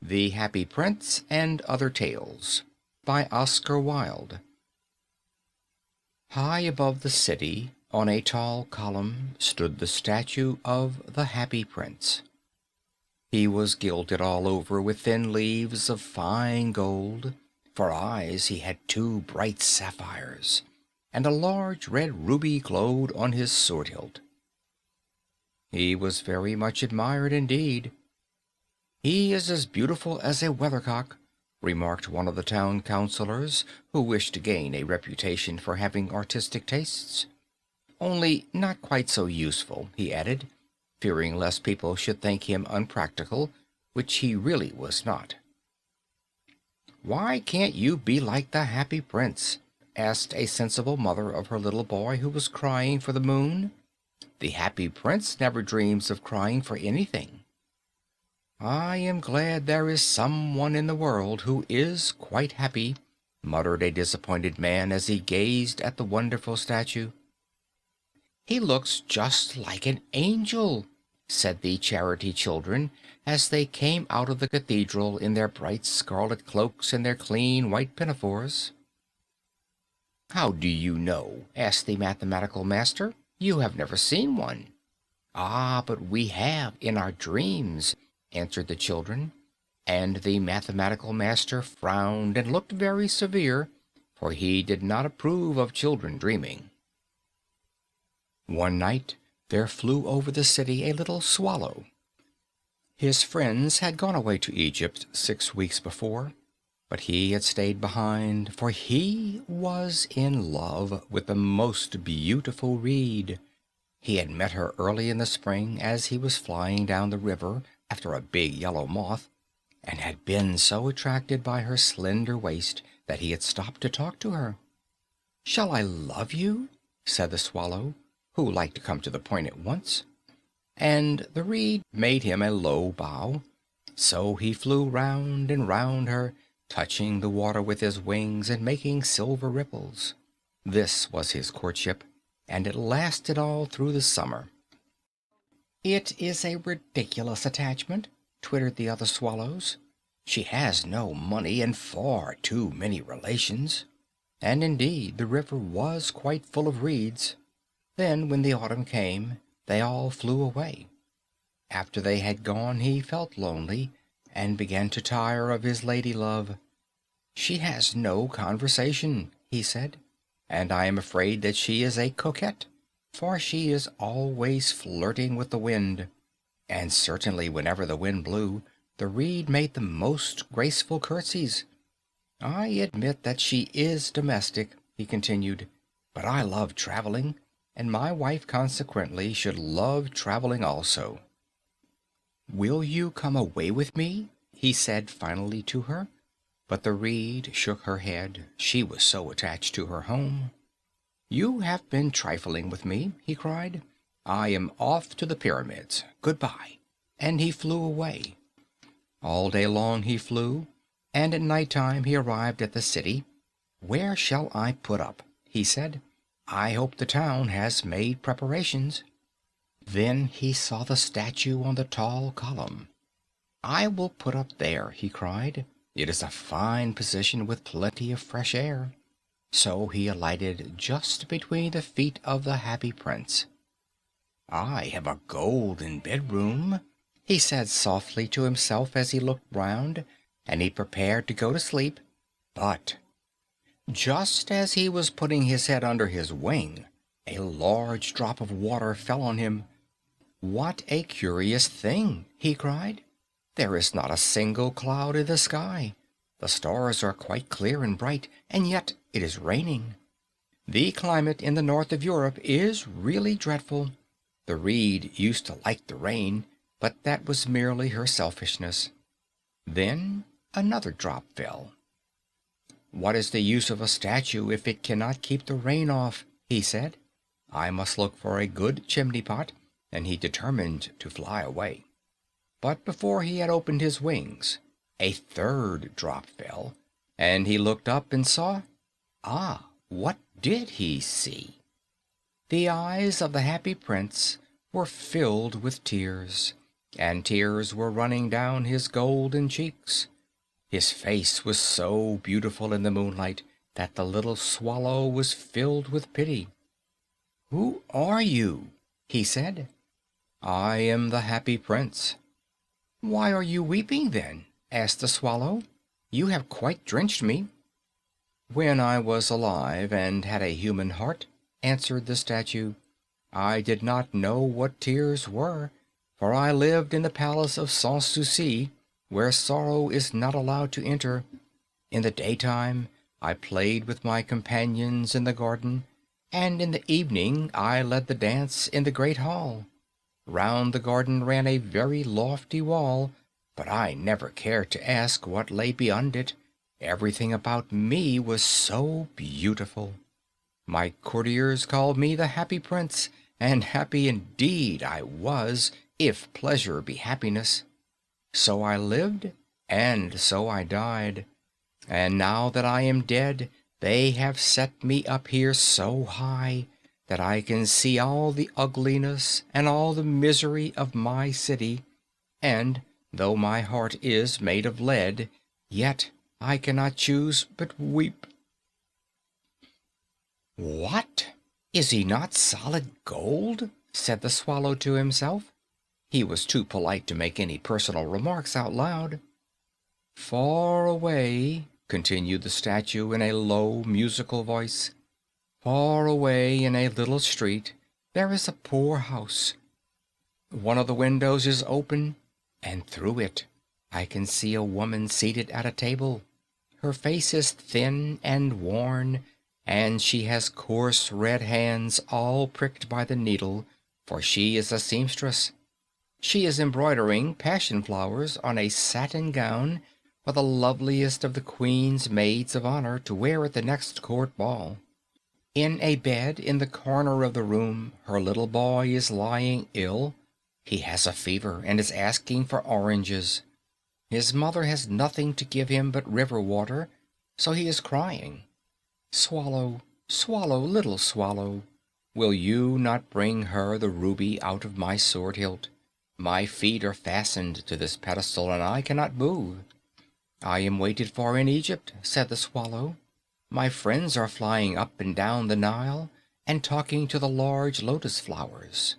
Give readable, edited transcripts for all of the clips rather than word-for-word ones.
The Happy Prince and Other Tales by Oscar Wilde. High above the city, on a tall column, stood the statue of the Happy Prince. He was gilded all over with thin leaves of fine gold. For eyes he had two bright sapphires, and a large red ruby glowed on his sword hilt. He was very much admired indeed. "He is as beautiful as a weathercock," remarked one of the town councilors, who wished to gain a reputation for having artistic tastes. "Only not quite so useful," he added, fearing lest people should think him unpractical, which he really was not. "Why can't you be like the Happy Prince?" asked a sensible mother of her little boy who was crying for the moon. "The Happy Prince never dreams of crying for anything." "I am glad there is someone in the world who is quite happy," muttered a disappointed man as he gazed at the wonderful statue. "He looks just like an angel," said the charity children as they came out of the cathedral in their bright scarlet cloaks and their clean white pinafores. "How do you know?" asked the mathematical master. "You have never seen one." "Ah, but we have in our dreams," answered the children, and the mathematical master frowned and looked very severe, for he did not approve of children dreaming. One night there flew over the city a little swallow. His friends had gone away to Egypt 6 weeks before, but he had stayed behind, for he was in love with the most beautiful reed. He had met her early in the spring as he was flying down the river after a big yellow moth, and had been so attracted by her slender waist that he had stopped to talk to her. "Shall I love you?" said the swallow, who liked to come to the point at once. And the reed made him a low bow, so he flew round and round her, touching the water with his wings and making silver ripples. This was his courtship, and it lasted all through the summer. "It is a ridiculous attachment," twittered the other swallows. "She has no money and far too many relations." And indeed the river was quite full of reeds. Then, when the autumn came, they all flew away. After they had gone he felt lonely, and began to tire of his lady love. "She has no conversation," he said, "and I am afraid that she is a coquette, for she is always flirting with the wind. And certainly whenever the wind blew, the reed made the most graceful curtsies. I admit that she is domestic," he continued, "but I love traveling, and my wife consequently should love traveling also." "Will you come away with me?" he said finally to her, but the reed shook her head, she was so attached to her home. "You have been trifling with me," he cried. "I am off to the pyramids. Goodbye." And he flew away. All day long he flew, and at night time he arrived at the city. "Where shall I put up?" he said. "I hope the town has made preparations." Then he saw the statue on the tall column. "I will put up there," he cried. "It is a fine position with plenty of fresh air." So he alighted just between the feet of the Happy Prince. "I have a golden bedroom," he said softly to himself as he looked round, and he prepared to go to sleep. But just as he was putting his head under his wing, a large drop of water fell on him. "What a curious thing!" he cried. "There is not a single cloud in the sky. The stars are quite clear and bright, and yet it is raining. The climate in the north of Europe is really dreadful. The reed used to like the rain, but that was merely her selfishness." Then another drop fell. "What is the use of a statue if it cannot keep the rain off?" he said. "I must look for a good chimney pot," and he determined to fly away. But before he had opened his wings, a third drop fell, and he looked up and saw... what did he see? The eyes of the Happy Prince were filled with tears, and tears were running down his golden cheeks. His face was so beautiful in the moonlight that the little swallow was filled with pity. "Who are you?" he said. "I am the happy prince." "Why are you weeping, then?" asked the swallow. "You have quite drenched me." "When I was alive and had a human heart," answered the statue, "I did not know what tears were, for I lived in the palace of Sans Souci, where sorrow is not allowed to enter. In the daytime I played with my companions in the garden, and in the evening I led the dance in the great hall. Round the garden ran a very lofty wall, but I never cared to ask what lay beyond it. Everything about me was so beautiful. My courtiers called me the happy prince, and happy indeed I was, if pleasure be happiness. So I lived, and so I died. And now that I am dead, they have set me up here so high that I can see all the ugliness and all the misery of my city, and though my heart is made of lead, yet I cannot choose but weep." "What? Is he not solid gold?" said the swallow to himself. He was too polite to make any personal remarks out loud. "Far away," continued the statue in a low, musical voice, "far away in a little street there is a poor house. One of the windows is open, and through it I can see a woman seated at a table. Her face is thin and worn, and she has coarse red hands all pricked by the needle, for she is a seamstress. She is embroidering passion flowers on a satin gown for the loveliest of the Queen's maids of honor to wear at the next court ball. In a bed in the corner of the room her little boy is lying ill. He has a fever and is asking for oranges. His mother has nothing to give him but river water, so he is crying. Swallow, swallow, little swallow, will you not bring her the ruby out of my sword hilt? My feet are fastened to this pedestal, and I cannot move." "I am waited for in Egypt," said the swallow. "My friends are flying up and down the Nile and talking to the large lotus flowers.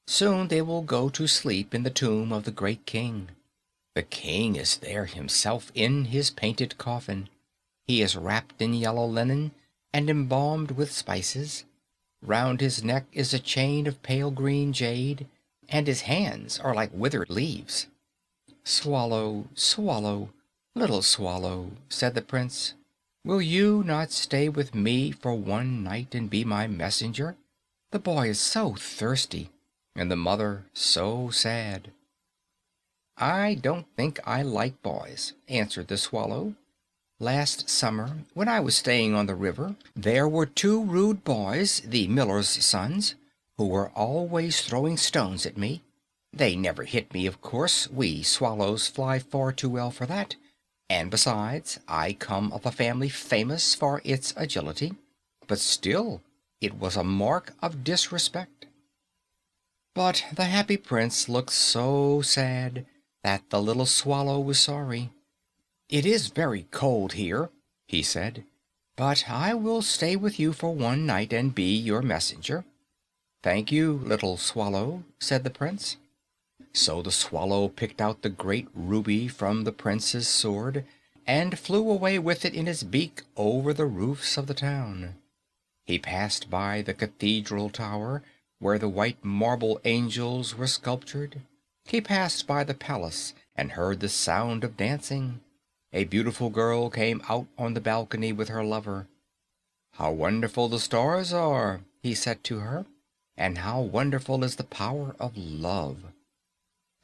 Soon they will go to sleep in the tomb of the great king. The king is there himself in his painted coffin. He is wrapped in yellow linen and embalmed with spices. Round his neck is a chain of pale green jade, and his hands are like withered leaves." "Swallow, swallow, little swallow," said the prince, "will you not stay with me for one night and be my messenger? The boy is so thirsty, and the mother so sad." "I don't think I like boys," answered the swallow. "Last summer, when I was staying on the river, there were two rude boys, the miller's sons, who were always throwing stones at me. They never hit me, of course. We swallows fly far too well for that. And besides, I come of a family famous for its agility. But still, it was a mark of disrespect." But the happy prince looked so sad that the little swallow was sorry. "It is very cold here," he said, "but I will stay with you for one night and be your messenger." "Thank you, little swallow," said the prince. So the swallow picked out the great ruby from the prince's sword and flew away with it in his beak over the roofs of the town. He passed by the cathedral tower, where the white marble angels were sculptured. He passed by the palace and heard the sound of dancing. A beautiful girl came out on the balcony with her lover. "How wonderful the stars are," he said to her, "and how wonderful is the power of love."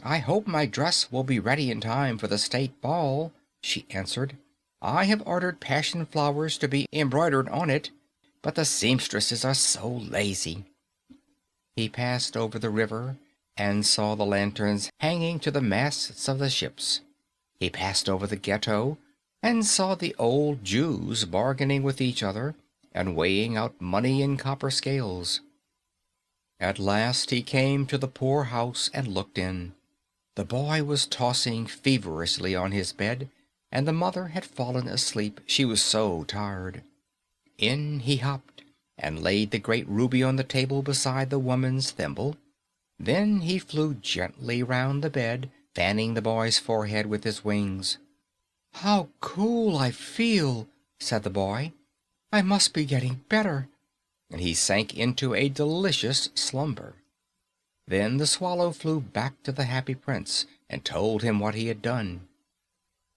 "I hope my dress will be ready in time for the state ball," she answered. "I have ordered passion flowers to be embroidered on it, but the seamstresses are so lazy." He passed over the river and saw the lanterns hanging to the masts of the ships. He passed over the ghetto and saw the old Jews bargaining with each other and weighing out money in copper scales. At last he came to the poor house and looked in. The boy was tossing feverishly on his bed, and the mother had fallen asleep, she was so tired. In he hopped, and laid the great ruby on the table beside the woman's thimble. Then he flew gently round the bed, fanning the boy's forehead with his wings. "How cool I feel!" said the boy. "I must be getting better." And he sank into a delicious slumber. Then the swallow flew back to the happy prince and told him what he had done.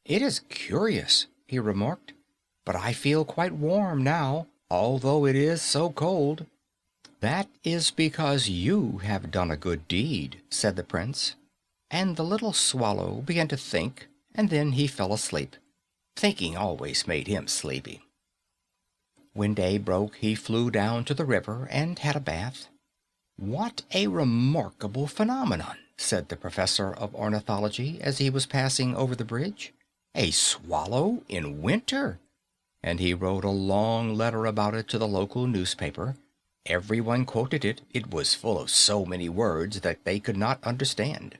"It is curious," he remarked, "but I feel quite warm now, although it is so cold." "That is because you have done a good deed," said the prince. And the little swallow began to think, and then he fell asleep. Thinking always made him sleepy. When day broke, he flew down to the river and had a bath. "What a remarkable phenomenon," said the professor of ornithology as he was passing over the bridge. "A swallow in winter!" And he wrote a long letter about it to the local newspaper. Everyone quoted it. It was full of so many words that they could not understand.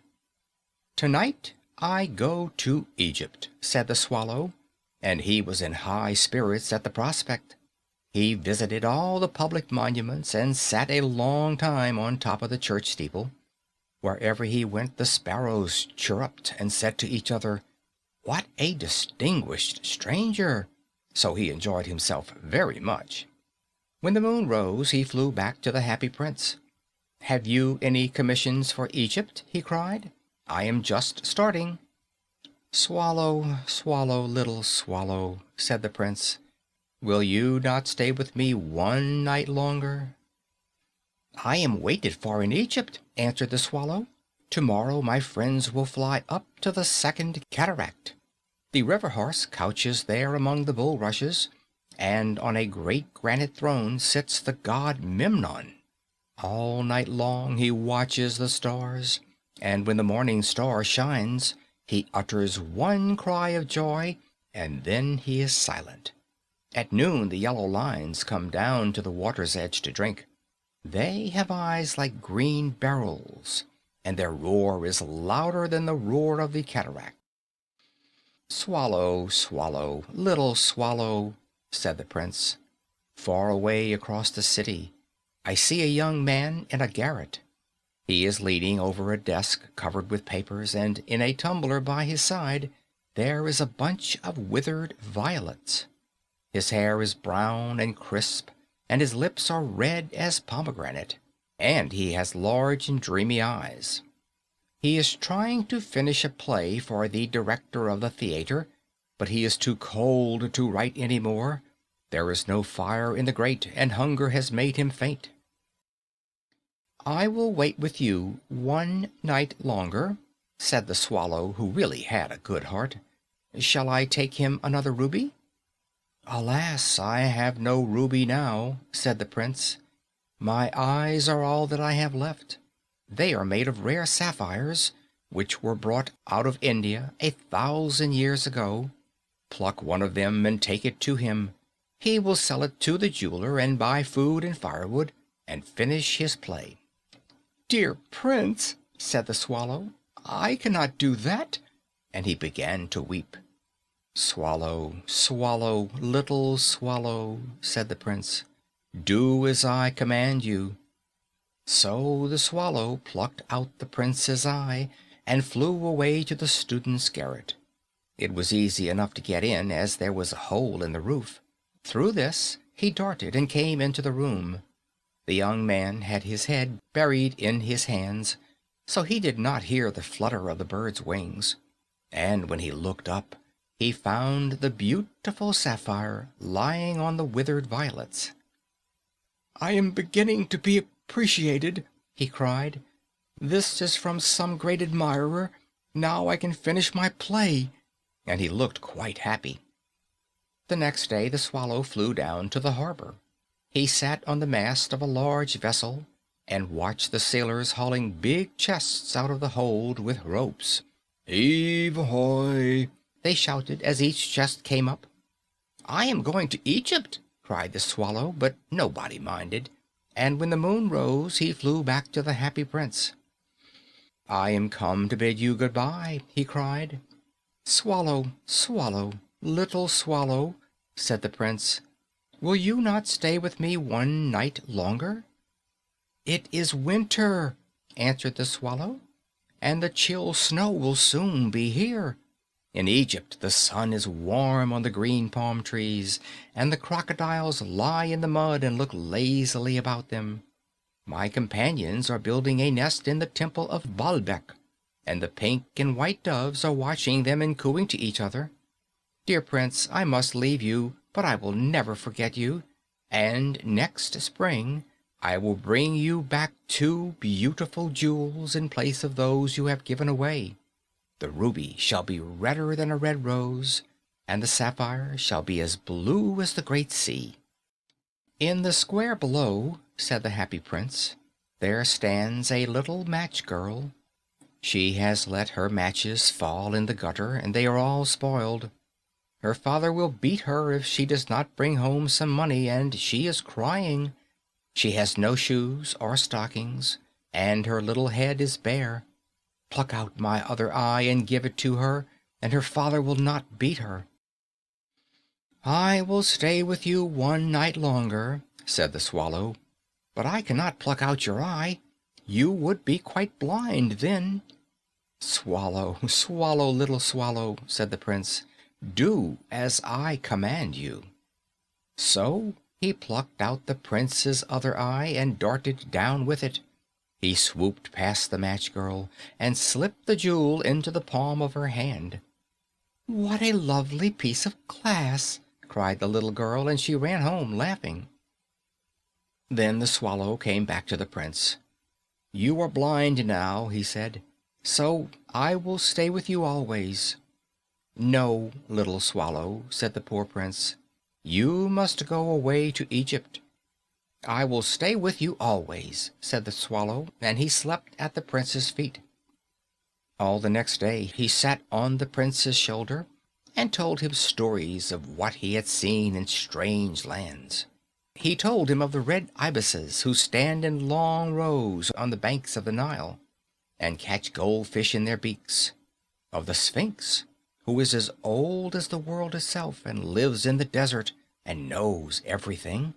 "Tonight I go to Egypt," said the swallow, and he was in high spirits at the prospect. He visited all the public monuments and sat a long time on top of the church steeple. Wherever he went, the sparrows chirruped and said to each other, "What a distinguished stranger!" So he enjoyed himself very much. When the moon rose, he flew back to the happy prince. "Have you any commissions for Egypt?" he cried. "I am just starting." "Swallow, swallow, little swallow," said the prince, "will you not stay with me one night longer?" "I am waited for in Egypt," answered the swallow. "Tomorrow my friends will fly up to the second cataract. The river horse couches there among the bulrushes, and on a great granite throne sits the god Memnon. All night long he watches the stars, and when the morning star shines, he utters one cry of joy, and then he is silent. At noon the yellow lions come down to the water's edge to drink. They have eyes like green beryls, and their roar is louder than the roar of the cataract." "Swallow, swallow, little swallow," said the prince. "Far away across the city I see a young man in a garret. He is leaning over a desk covered with papers, and in a tumbler by his side there is a bunch of withered violets. His hair is brown and crisp, and his lips are red as pomegranate, and he has large and dreamy eyes. He is trying to finish a play for the director of the theater, but he is too cold to write any more. There is no fire in the grate, and hunger has made him faint. "I will wait with you one night longer," said the swallow, who really had a good heart. "Shall I take him another ruby?" "Alas, I have no ruby now," said the prince. "My eyes are all that I have left. They are made of rare sapphires, which were brought out of India 1,000 years ago. Pluck one of them and take it to him. He will sell it to the jeweler and buy food and firewood, and finish his play." "Dear prince," said the swallow, "I cannot do that," and he began to weep. "Swallow, swallow, little swallow," said the prince, "do as I command you." So the swallow plucked out the prince's eye and flew away to the student's garret. It was easy enough to get in, as there was a hole in the roof. Through this he darted and came into the room. The young man had his head buried in his hands, so he did not hear the flutter of the bird's wings, and when he looked up, he found the beautiful sapphire lying on the withered violets. "I am beginning to be appreciated," he cried. "This is from some great admirer. Now I can finish my play," and he looked quite happy. The next day the swallow flew down to the harbor. He sat on the mast of a large vessel and watched the sailors hauling big chests out of the hold with ropes. "Heave ahoy!" they shouted as each chest came up. "I am going to Egypt," cried the swallow, but nobody minded, and when the moon rose he flew back to the happy prince. I am come to bid you good-bye," he cried. "Swallow, swallow, little swallow," said the prince, "will you not stay with me one night longer?" "It is winter," answered the swallow, "and the chill snow will soon be here. In Egypt the sun is warm on the green palm trees, and the crocodiles lie in the mud and look lazily about them. My companions are building a nest in the temple of Baalbec, and the pink and white doves are watching them and cooing to each other. Dear prince, I must leave you, but I will never forget you, and next spring I will bring you back 2 beautiful jewels in place of those you have given away. The ruby shall be redder than a red rose, and the sapphire shall be as blue as the great sea." "In the square below," said the happy prince, "there stands a little match girl. She has let her matches fall in the gutter, and they are all spoiled. Her father will beat her if she does not bring home some money, and she is crying. She has no shoes or stockings, and her little head is bare. Pluck out my other eye and give it to her, and her father will not beat her." "I will stay with you one night longer," said the swallow, "but I cannot pluck out your eye. You would be quite blind then." "Swallow, swallow, little swallow," said the prince, "do as I command you." So he plucked out the prince's other eye and darted down with it. He swooped past the match girl and slipped the jewel into the palm of her hand. "What a lovely piece of glass!" cried the little girl, and she ran home laughing. Then the swallow came back to the prince. "You are blind now," he said, "so I will stay with you always." "No, little swallow," said the poor prince, "you must go away to Egypt." "I will stay with you always," said the swallow, and he slept at the prince's feet. All the next day he sat on the prince's shoulder and told him stories of what he had seen in strange lands. He told him of the red ibises who stand in long rows on the banks of the Nile and catch goldfish in their beaks; of the Sphinx, who is as old as the world itself and lives in the desert and knows everything;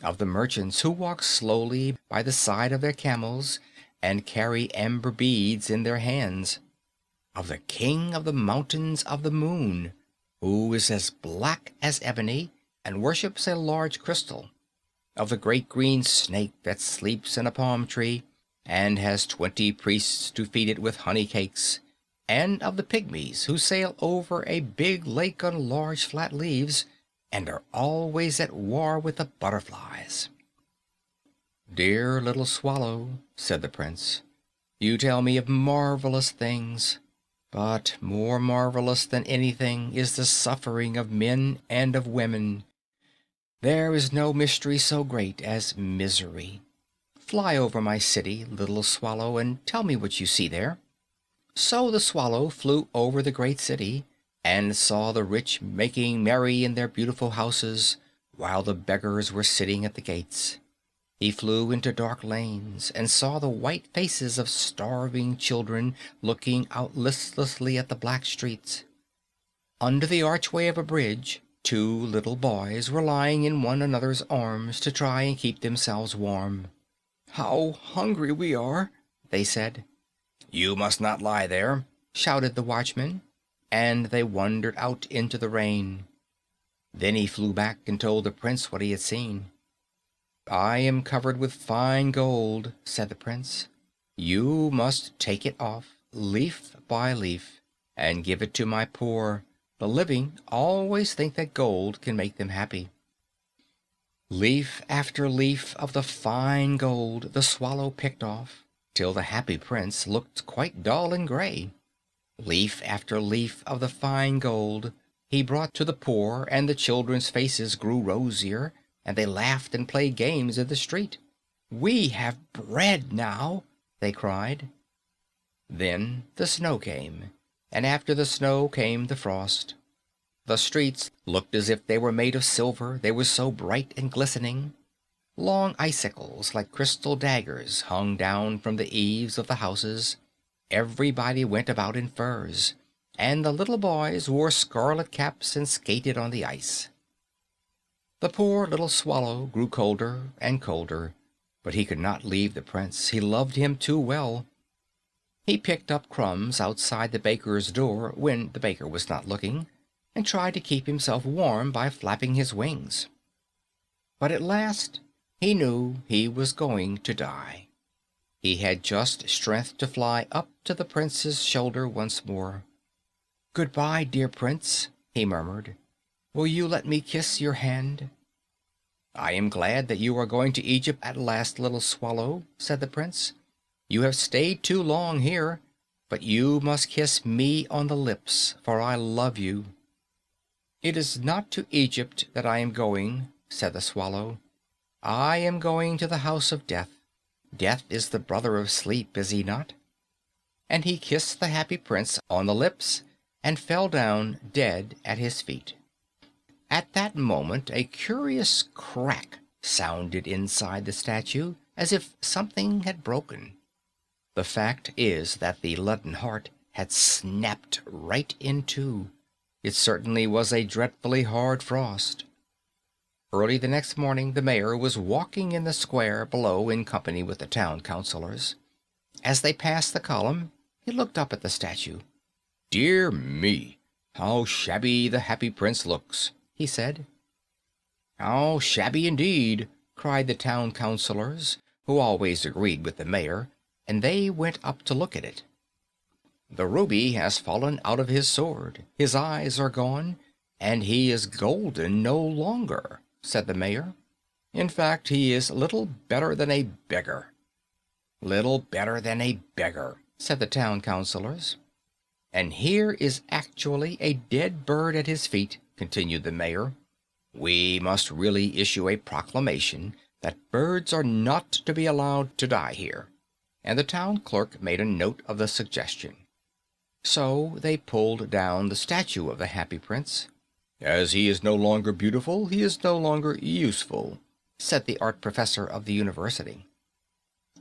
of the merchants who walk slowly by the side of their camels and carry amber beads in their hands; of the king of the mountains of the moon, who is as black as ebony and worships a large crystal; of the great green snake that sleeps in a palm tree and has 20 priests to feed it with honey cakes; and of the pygmies who sail over a big lake on large flat leaves and are always at war with the butterflies. "Dear little swallow," said the prince, "you tell me of marvelous things, but more marvelous than anything is the suffering of men and of women. There is no mystery so great as misery. Fly over my city, little swallow, and tell me what you see there." So the swallow flew over the great city, and saw the rich making merry in their beautiful houses, while the beggars were sitting at the gates. He flew into dark lanes, and saw the white faces of starving children looking out listlessly at the black streets. Under the archway of a bridge, 2 little boys were lying in one another's arms to try and keep themselves warm. "How hungry we are!" they said. "You must not lie there," shouted the watchman, and they wandered out into the rain. Then he flew back and told the prince what he had seen. "I am covered with fine gold," said the prince. "You must take it off, leaf by leaf, and give it to my poor. The living always think that gold can make them happy." Leaf after leaf of the fine gold the swallow picked off, till the happy prince looked quite dull and gray. Leaf after leaf of the fine gold he brought to the poor, and the children's faces grew rosier, and they laughed and played games in the street. "We have bread now," they cried. Then the snow came, and after the snow came the frost. The streets looked as if they were made of silver, they were so bright and glistening. Long icicles, like crystal daggers, hung down from the eaves of the houses, Everybody went about in furs, and the little boys wore scarlet caps and skated on the ice. The poor little swallow grew colder and colder, but he could not leave the prince. He loved him too well. He picked up crumbs outside the baker's door when the baker was not looking, and tried to keep himself warm by flapping his wings. But at last he knew he was going to die. He had just strength to fly up to the prince's shoulder once more. "Goodbye, dear prince," he murmured. "Will you let me kiss your hand?" "I am glad that you are going to Egypt at last, little swallow," said the prince. "You have stayed too long here, but you must kiss me on the lips, for I love you." "It is not to Egypt that I am going," said the swallow. "I am going to the house of death. Death is the brother of sleep, is he not?" And he kissed the happy prince on the lips and fell down dead at his feet. At that moment a curious crack sounded inside the statue, as if something had broken. The fact is that the leaden heart had snapped right in two. It certainly was a dreadfully hard frost. Early the next morning the mayor was walking in the square below in company with the town councilors. As they passed the column, he looked up at the statue. "Dear me, how shabby the happy prince looks," he said. "How shabby indeed!" cried the town councilors, who always agreed with the mayor, and they went up to look at it. "The ruby has fallen out of his sword, his eyes are gone, and he is golden no longer," said the mayor. "In fact, he is little better than a beggar." "Little better than a beggar," said the town councilors. "And here is actually a dead bird at his feet," continued the mayor. "We must really issue a proclamation that birds are not to be allowed to die here," and the town clerk made a note of the suggestion. So they pulled down the statue of the happy prince. "As he is no longer beautiful, he is no longer useful," said the art professor of the university.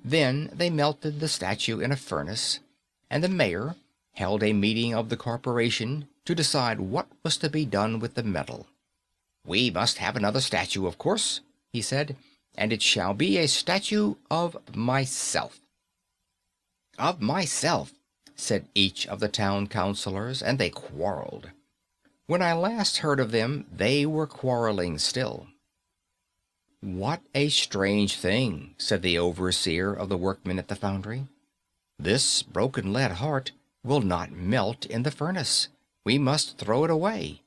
Then they melted the statue in a furnace, and the mayor held a meeting of the corporation to decide what was to be done with the metal. "We must have another statue, of course," he said, "and it shall be a statue of myself." "Of myself," said each of the town councilors, and they quarreled. When I last heard of them, they were quarreling still. "What a strange thing," said the overseer of the workmen at the foundry. "This broken lead heart will not melt in the furnace. We must throw it away."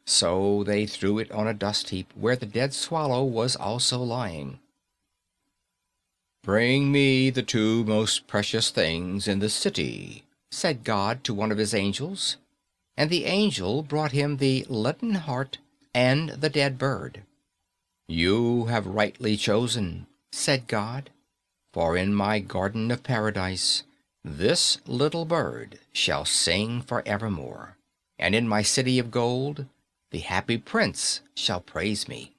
So they threw it on a dust heap where the dead swallow was also lying. "Bring me the two most precious things in the city," said God to one of his angels. And the angel brought him the leaden heart and the dead bird. "You have rightly chosen," said God, "for in my garden of paradise this little bird shall sing forevermore, and in my city of gold the happy prince shall praise me."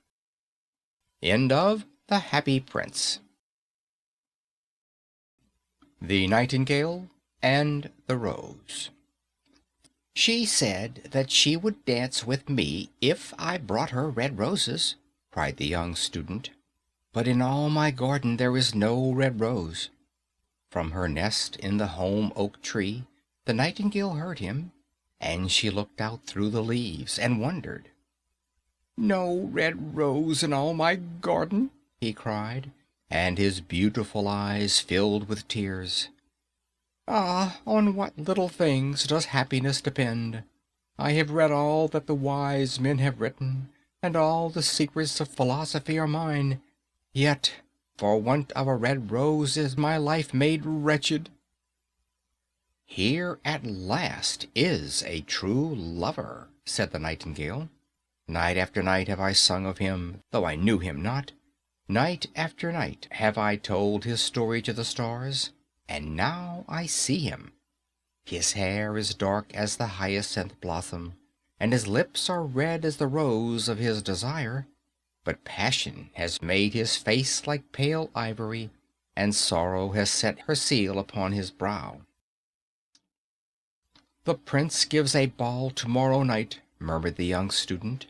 End of The Happy Prince. The Nightingale and the Rose. "She said that she would dance with me if I brought her red roses," cried the young student. "But in all my garden there is no red rose." From her nest in the holm oak tree the nightingale heard him, and she looked out through the leaves and wondered. "No red rose in all my garden!" he cried, and his beautiful eyes filled with tears. "Ah, on what little things does happiness depend! I have read all that the wise men have written, and all the secrets of philosophy are mine. Yet, for want of a red rose is my life made wretched." "Here at last is a true lover," said the nightingale. "Night after night have I sung of him, though I knew him not. Night after night have I told his story to the stars, and now I see him. His hair is dark as the hyacinth blossom, and his lips are red as the rose of his desire. But passion has made his face like pale ivory, and sorrow has set her seal upon his brow. "The prince gives a ball tomorrow night," murmured the young student,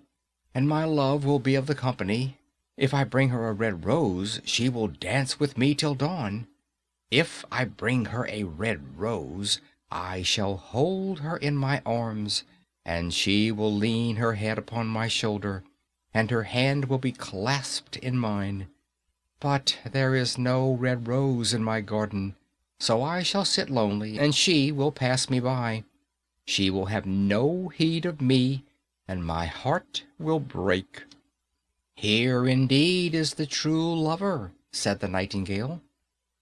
"and my love will be of the company. If I bring her a red rose, she will dance with me till dawn. If I bring her a red rose, I shall hold her in my arms, and she will lean her head upon my shoulder, and her hand will be clasped in mine. But there is no red rose in my garden, so I shall sit lonely, and she will pass me by. She will have no heed of me, and my heart will break." "Here indeed is the true lover," said the nightingale.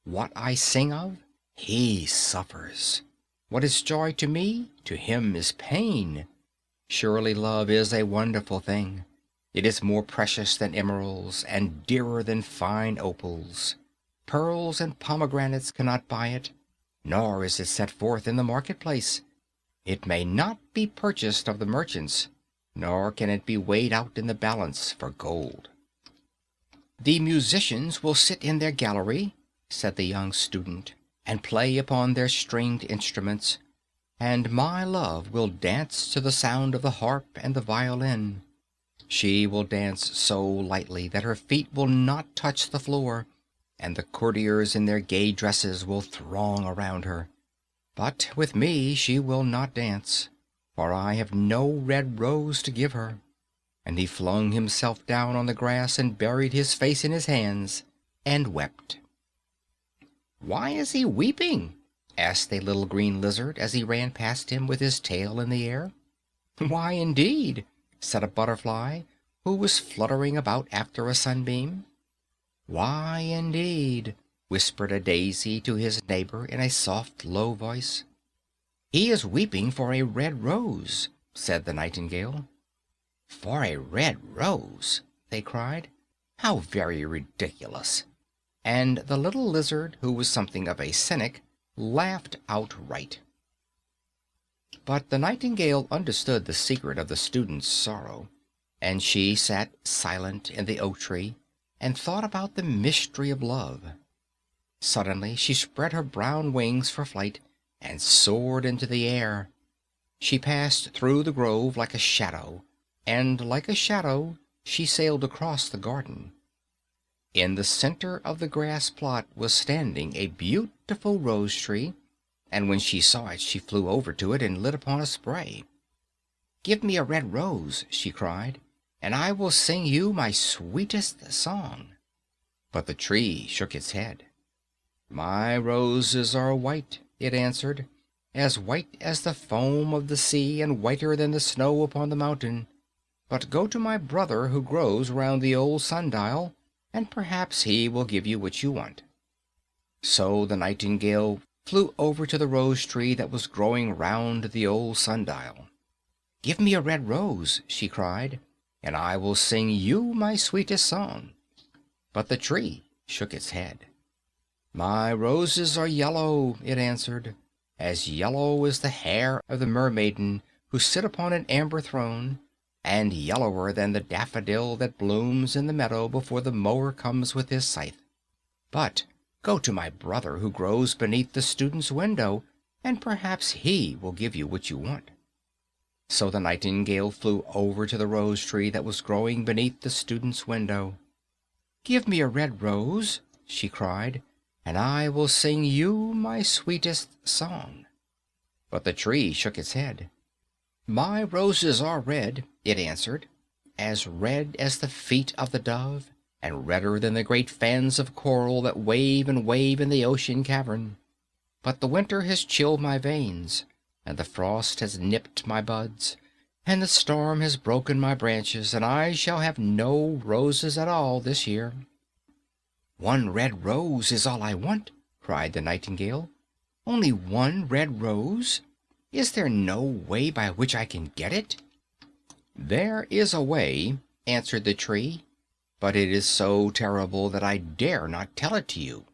"What I sing of, he suffers. What is joy to me, to him is pain. Surely love is a wonderful thing. It is more precious than emeralds, and dearer than fine opals. Pearls and pomegranates cannot buy it, nor is it set forth in the marketplace. It may not be purchased of the merchants, nor can it be weighed out in the balance for gold." "The musicians will sit in their gallery," said the young student, "and play upon their stringed instruments, and my love will dance to the sound of the harp and the violin. She will dance so lightly that her feet will not touch the floor, and the courtiers in their gay dresses will throng around her. But with me she will not dance, for I have no red rose to give her." And he flung himself down on the grass and buried his face in his hands and wept. "Why is he weeping?" asked a little green lizard as he ran past him with his tail in the air. "Why, indeed?" said a butterfly who was fluttering about after a sunbeam. "Why, indeed?" whispered a daisy to his neighbor in a soft, low voice. "He is weeping for a red rose," said the nightingale. "For a red rose!" they cried. "How very ridiculous!" And the little lizard, who was something of a cynic, laughed outright. But the nightingale understood the secret of the student's sorrow, and she sat silent in the oak tree and thought about the mystery of love. Suddenly she spread her brown wings for flight and soared into the air. She passed through the grove like a shadow, and like a shadow she sailed across the garden. In the center of the grass plot was standing a beautiful rose tree, and when she saw it she flew over to it and lit upon a spray. "Give me a red rose," she cried, "and I will sing you my sweetest song." But the tree shook its head. "My roses are white," it answered, "as white as the foam of the sea and whiter than the snow upon the mountain. But go to my brother who grows round the old sundial, and perhaps he will give you what you want." So the nightingale flew over to the rose tree that was growing round the old sundial. "Give me a red rose," she cried, "and I will sing you my sweetest song." But the tree shook its head. "My roses are yellow," it answered, "as yellow as the hair of the mermaiden who sit upon an amber throne, and yellower than the daffodil that blooms in the meadow before the mower comes with his scythe. But go to my brother who grows beneath the student's window, and perhaps he will give you what you want." So the nightingale flew over to the rose tree that was growing beneath the student's window. "Give me a red rose," she cried, "and I will sing you my sweetest song." But the tree shook its head. "My roses are red," it answered, "as red as the feet of the dove, and redder than the great fans of coral that wave and wave in the ocean cavern. But the winter has chilled my veins, and the frost has nipped my buds, and the storm has broken my branches, and I shall have no roses at all this year." "One red rose is all I want," cried the nightingale. "Only one red rose? Is there no way by which I can get it?" "There is a way," answered the tree, "but it is so terrible that I dare not tell it to you."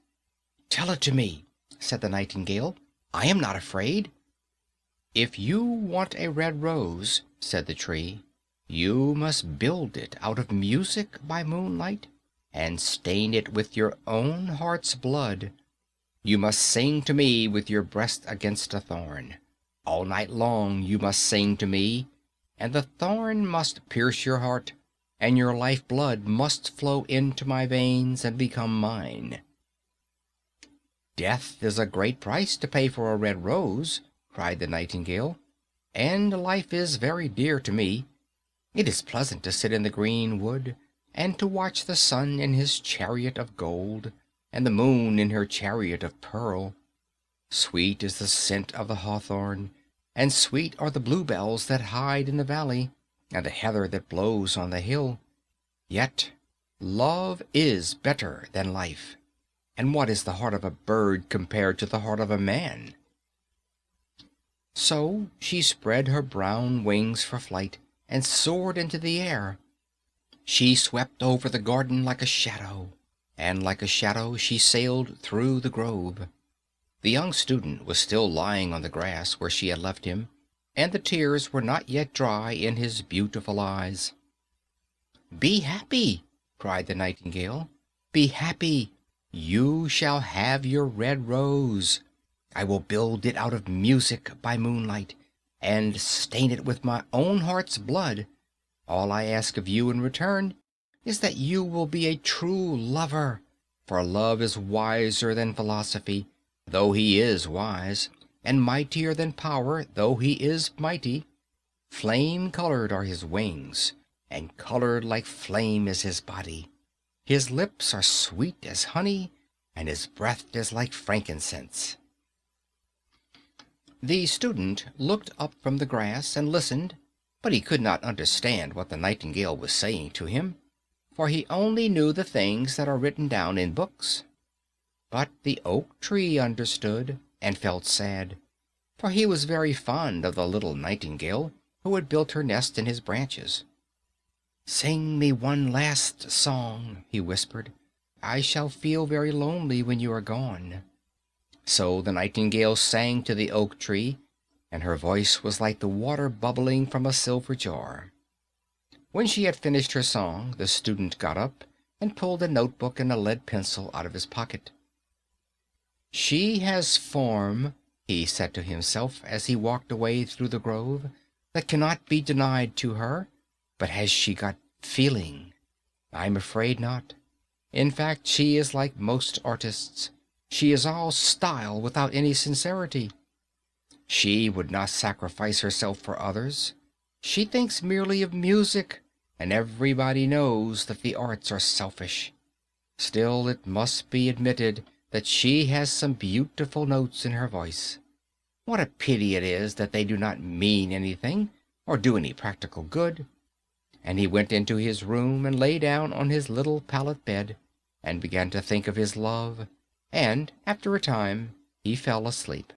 "Tell it to me," said the nightingale. "I am not afraid." "If you want a red rose," said the tree, "you must build it out of music by moonlight, and stain it with your own heart's blood. You must sing to me with your breast against a thorn. All night long you must sing to me, and the thorn must pierce your heart, and your life blood must flow into my veins and become mine." "Death is a great price to pay for a red rose," cried the nightingale, "and life is very dear to me. It is pleasant to sit in the green wood, and to watch the sun in his chariot of gold, and the moon in her chariot of pearl. Sweet is the scent of the hawthorn, and sweet are the bluebells that hide in the valley, and the heather that blows on the hill. Yet love is better than life. And what is the heart of a bird compared to the heart of a man?" So she spread her brown wings for flight, and soared into the air. She swept over the garden like a shadow, and like a shadow she sailed through the grove. The young student was still lying on the grass where she had left him, and the tears were not yet dry in his beautiful eyes. "Be happy!" cried the nightingale. "Be happy! You shall have your red rose. I will build it out of music by moonlight, and stain it with my own heart's blood. All I ask of you in return is that you will be a true lover, for love is wiser than philosophy, though he is wise, and mightier than power, though he is mighty. Flame-colored are his wings, and colored like flame is his body. His lips are sweet as honey, and his breath is like frankincense." The student looked up from the grass and listened, but he could not understand what the nightingale was saying to him, for he only knew the things that are written down in books. But the oak tree understood, and felt sad, for he was very fond of the little nightingale who had built her nest in his branches. "Sing me one last song," he whispered. "I shall feel very lonely when you are gone." So the nightingale sang to the oak tree, and her voice was like the water bubbling from a silver jar. When she had finished her song, the student got up and pulled a notebook and a lead pencil out of his pocket. "She has form," he said to himself as he walked away through the grove, "that cannot be denied to her. But has she got feeling? I'm afraid not. In fact, she is like most artists. She is all style without any sincerity. She would not sacrifice herself for others. She thinks merely of music, and everybody knows that the arts are selfish. Still, it must be admitted that she has some beautiful notes in her voice. What a pity it is that they do not mean anything, or do any practical good." And he went into his room and lay down on his little pallet bed, and began to think of his love, and after a time he fell asleep.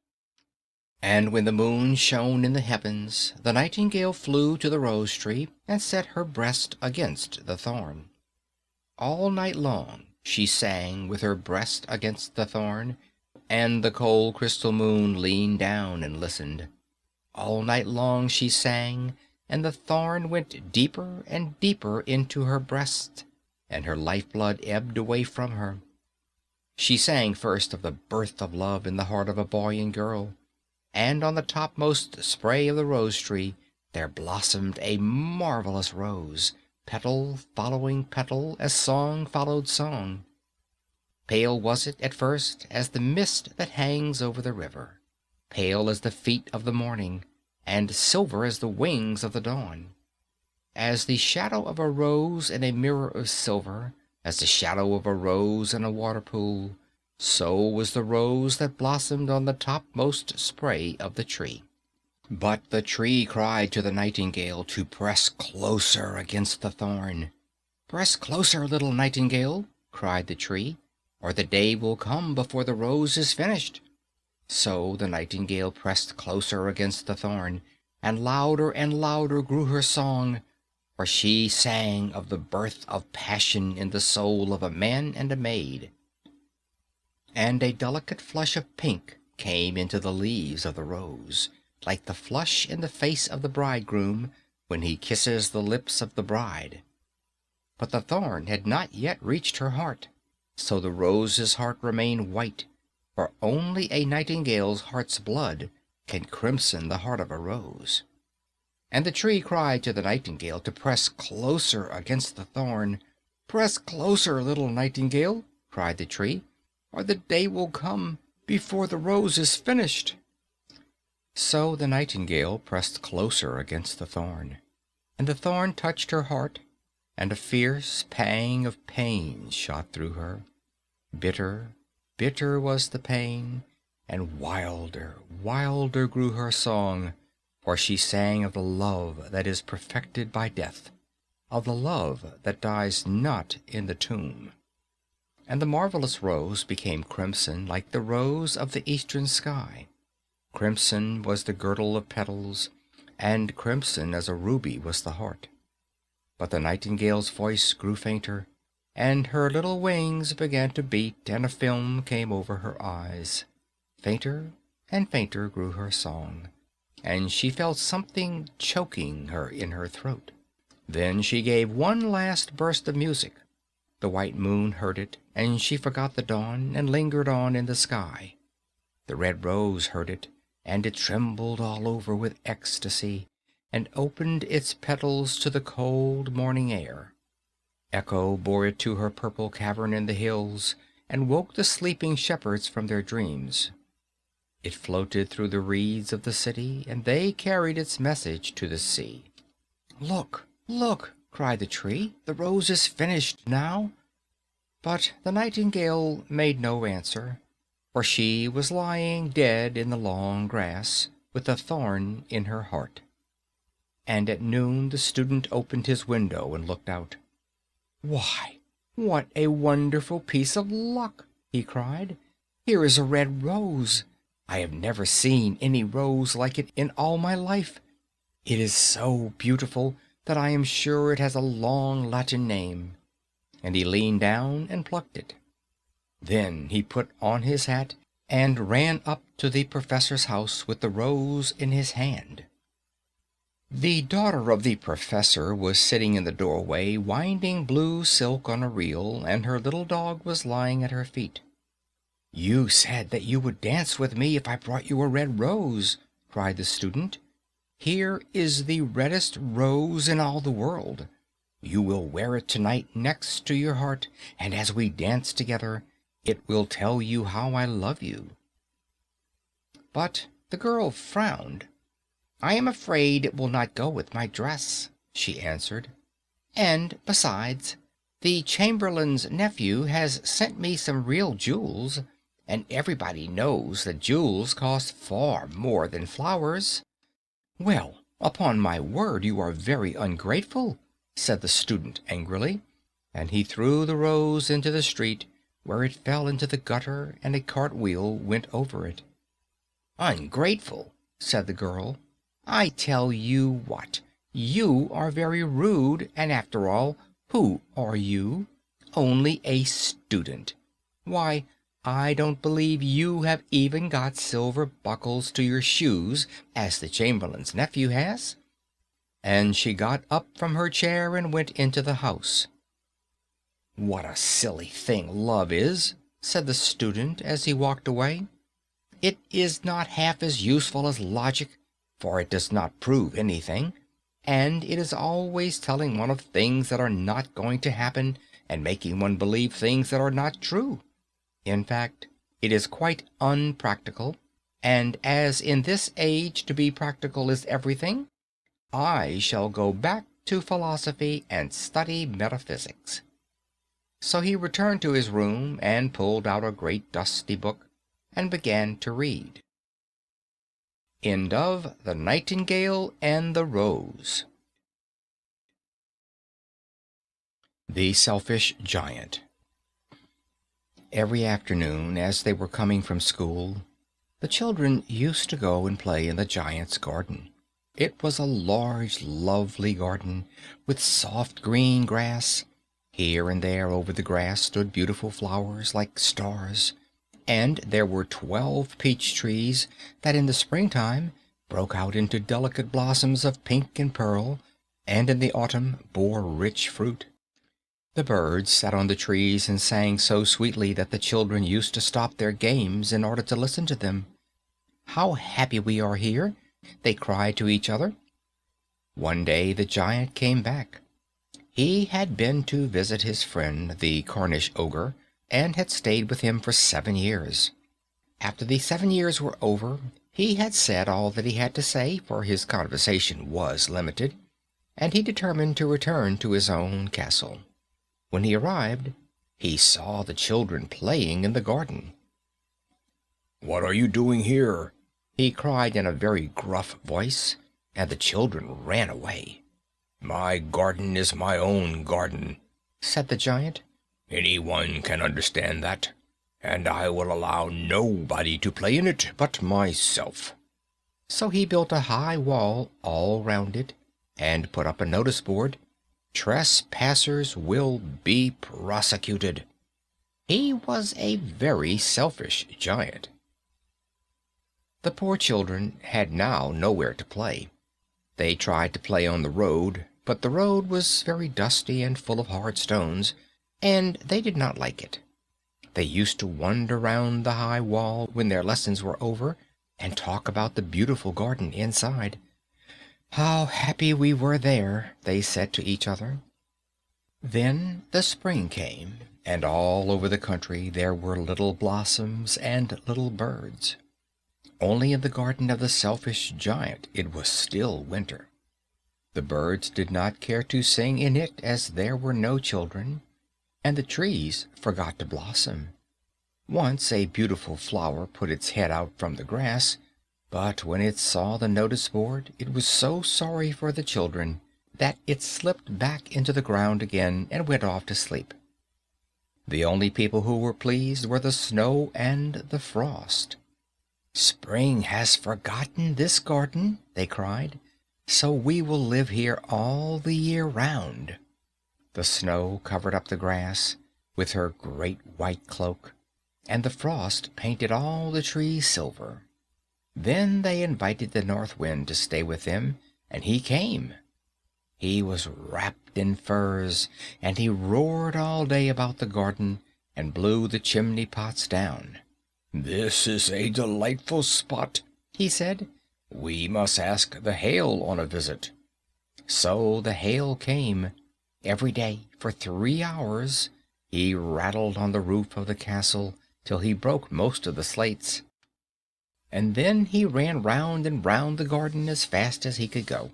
And when the moon shone in the heavens, the nightingale flew to the rose tree and set her breast against the thorn. All night long she sang with her breast against the thorn, and the cold crystal moon leaned down and listened. All night long she sang, and the thorn went deeper and deeper into her breast, and her lifeblood ebbed away from her. She sang first of the birth of love in the heart of a boy and girl, and on the topmost spray of the rose tree there blossomed a marvelous rose, petal following petal, as song followed song. Pale was it at first as the mist that hangs over the river, pale as the feet of the morning, and silver as the wings of the dawn. As the shadow of a rose in a mirror of silver, as the shadow of a rose in a water pool, so was the rose that blossomed on the topmost spray of the tree. But the tree cried to the nightingale to press closer against the thorn. "Press closer, little nightingale," cried the tree, "or the day will come before the rose is finished." So the nightingale pressed closer against the thorn, and louder grew her song, for she sang of the birth of passion in the soul of a man and a maid. And a delicate flush of pink came into the leaves of the rose, like the flush in the face of the bridegroom when he kisses the lips of the bride. But the thorn had not yet reached her heart, so the rose's heart remained white, for only a nightingale's heart's blood can crimson the heart of a rose." And the tree cried to the nightingale to press closer against the thorn. "Press closer, little nightingale," cried the tree, "or the day will come before the rose is finished." So the nightingale pressed closer against the thorn, and the thorn touched her heart, and a fierce pang of pain shot through her. Bitter, bitter was the pain, and wilder, wilder grew her song, for she sang of the love that is perfected by death, of the love that dies not in the tomb. And the marvelous rose became crimson like the rose of the eastern sky. Crimson was the girdle of petals, and crimson as a ruby was the heart. But the nightingale's voice grew fainter, and her little wings began to beat, and a film came over her eyes. Fainter and fainter grew her song, and she felt something choking her in her throat. Then she gave one last burst of music. The white moon heard it, and she forgot the dawn, and lingered on in the sky. The red rose heard it, and it trembled all over with ecstasy, and opened its petals to the cold morning air. Echo bore it to her purple cavern in the hills, and woke the sleeping shepherds from their dreams. It floated through the reeds of the city, and they carried its message to the sea. "Look, look!" cried the tree. "The rose is finished now." But the nightingale made no answer, for she was lying dead in the long grass, with a thorn in her heart. And at noon the student opened his window and looked out. "Why, what a wonderful piece of luck!" he cried. "Here is a red rose. I have never seen any rose like it in all my life. It is so beautiful that I am sure it has a long Latin name." And he leaned down and plucked it. Then he put on his hat and ran up to the professor's house with the rose in his hand. The daughter of the professor was sitting in the doorway, winding blue silk on a reel, and her little dog was lying at her feet. "You said that you would dance with me if I brought you a red rose," cried the student. "Here is the reddest rose in all the world. You will wear it tonight next to your heart, and as we dance together, it will tell you how I love you." But the girl frowned. "I am afraid it will not go with my dress," she answered. "And besides, the chamberlain's nephew has sent me some real jewels, and everybody knows that jewels cost far more than flowers." "Well, upon my word, you are very ungrateful," said the student angrily, and he threw the rose into the street, where it fell into the gutter, and a cartwheel went over it. "Ungrateful," said the girl. "I tell you what, you are very rude, and after all, who are you? Only a student. Why, I don't believe you have even got silver buckles to your shoes, as the chamberlain's nephew has." And she got up from her chair and went into the house. "What a silly thing love is," said the student as he walked away. "It is not half as useful as logic, for it does not prove anything, and it is always telling one of things that are not going to happen, and making one believe things that are not true. In fact, it is quite unpractical, and as in this age to be practical is everything, I shall go back to philosophy and study metaphysics." So he returned to his room and pulled out a great dusty book and began to read. End of The Nightingale and the Rose. The Selfish Giant. Every afternoon, as they were coming from school, the children used to go and play in the giant's garden. It was a large, lovely garden, with soft green grass. Here and there over the grass stood beautiful flowers like stars, and there were 12 peach trees that in the springtime broke out into delicate blossoms of pink and pearl, and in the autumn bore rich fruit. The birds sat on the trees and sang so sweetly that the children used to stop their games in order to listen to them. How happy we are here!" they cried to each other. One day the giant came back. He had been to visit his friend, the Cornish ogre, and had stayed with him for 7 years. After the 7 years were over, he had said all that he had to say, for his conversation was limited, and he determined to return to his own castle. When he arrived, he saw the children playing in the garden. "What are you doing here?" he cried in a very gruff voice, and the children ran away. "My garden is my own garden," said the giant. "Anyone can understand that, and I will allow nobody to play in it but myself." So he built a high wall all round it, and put up a notice board: "Trespassers will be prosecuted." He was a very selfish giant. The poor children had now nowhere to play. They tried to play on the road, but the road was very dusty and full of hard stones, and they did not like it. They used to wander round the high wall when their lessons were over, and talk about the beautiful garden inside. "How happy we were there," they said to each other. Then the spring came, and all over the country there were little blossoms and little birds. Only in the garden of the selfish giant it was still winter. The birds did not care to sing in it, as there were no children, and the trees forgot to blossom. Once a beautiful flower put its head out from the grass, but when it saw the notice board it was so sorry for the children that it slipped back into the ground again and went off to sleep. The only people who were pleased were the snow and the frost. "Spring has forgotten this garden," they cried, "so we will live here all the year round." The snow covered up the grass with her great white cloak, and the frost painted all the trees silver. Then they invited the North Wind to stay with them, and he came. He was wrapped in furs, and he roared all day about the garden and blew the chimney pots down. "This is a delightful spot," he said. "We must ask the hail on a visit." So the hail came. Every day for 3 hours he rattled on the roof of the castle till he broke most of the slates, and then he ran round and round the garden as fast as he could go.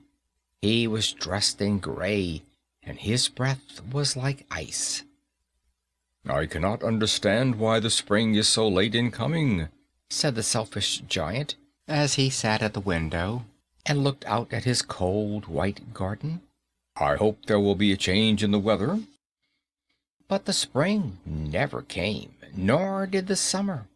He was dressed in gray, and his breath was like ice. "I cannot understand why the spring is so late in coming," said the selfish giant, as he sat at the window and looked out at his cold white garden. "I hope there will be a change in the weather." But the spring never came, nor did the summer.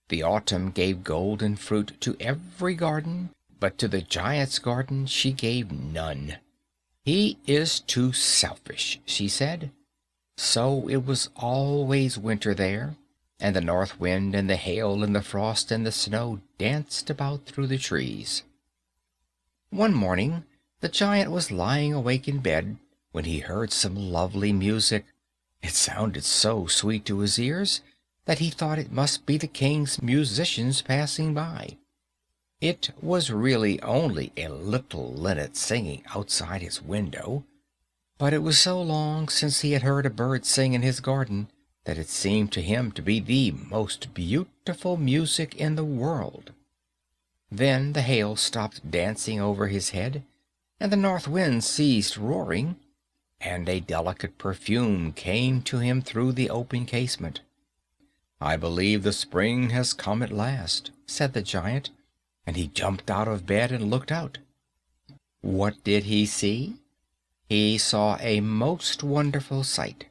The autumn gave golden fruit to every garden, but to the giant's garden she gave none. "He is too selfish," she said. So it was always winter there, and the north wind and the hail and the frost and the snow danced about through the trees. One morning the giant was lying awake in bed when he heard some lovely music. It sounded so sweet to his ears that he thought it must be the king's musicians passing by. It was really only a little linnet singing outside his window, but it was so long since he had heard a bird sing in his garden that it seemed to him to be the most beautiful music in the world. Then the hail stopped dancing over his head, and the north wind ceased roaring, and a delicate perfume came to him through the open casement. "I believe the spring has come at last," said the giant, and he jumped out of bed and looked out. What did he see? He saw a most wonderful sight.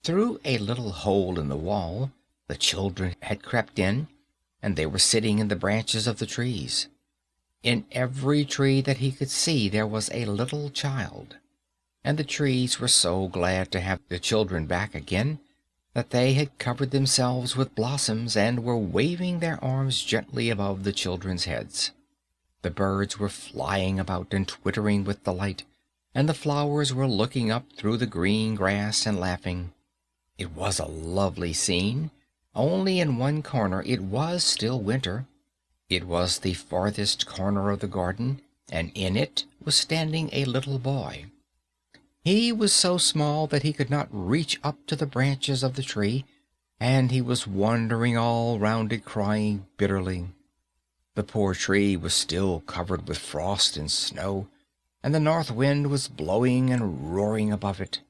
Through a little hole in the wall the children had crept in, and they were sitting in the branches of the trees. In every tree that he could see there was a little child, and the trees were so glad to have the children back again that they had covered themselves with blossoms and were waving their arms gently above the children's heads. The birds were flying about and twittering with delight, and the flowers were looking up through the green grass and laughing. It was a lovely scene, only in one corner it was still winter. It was the farthest corner of the garden, and in it was standing a little boy. He was so small that he could not reach up to the branches of the tree, and he was wandering all round it, crying bitterly. The poor tree was still covered with frost and snow, and the north wind was blowing and roaring above it.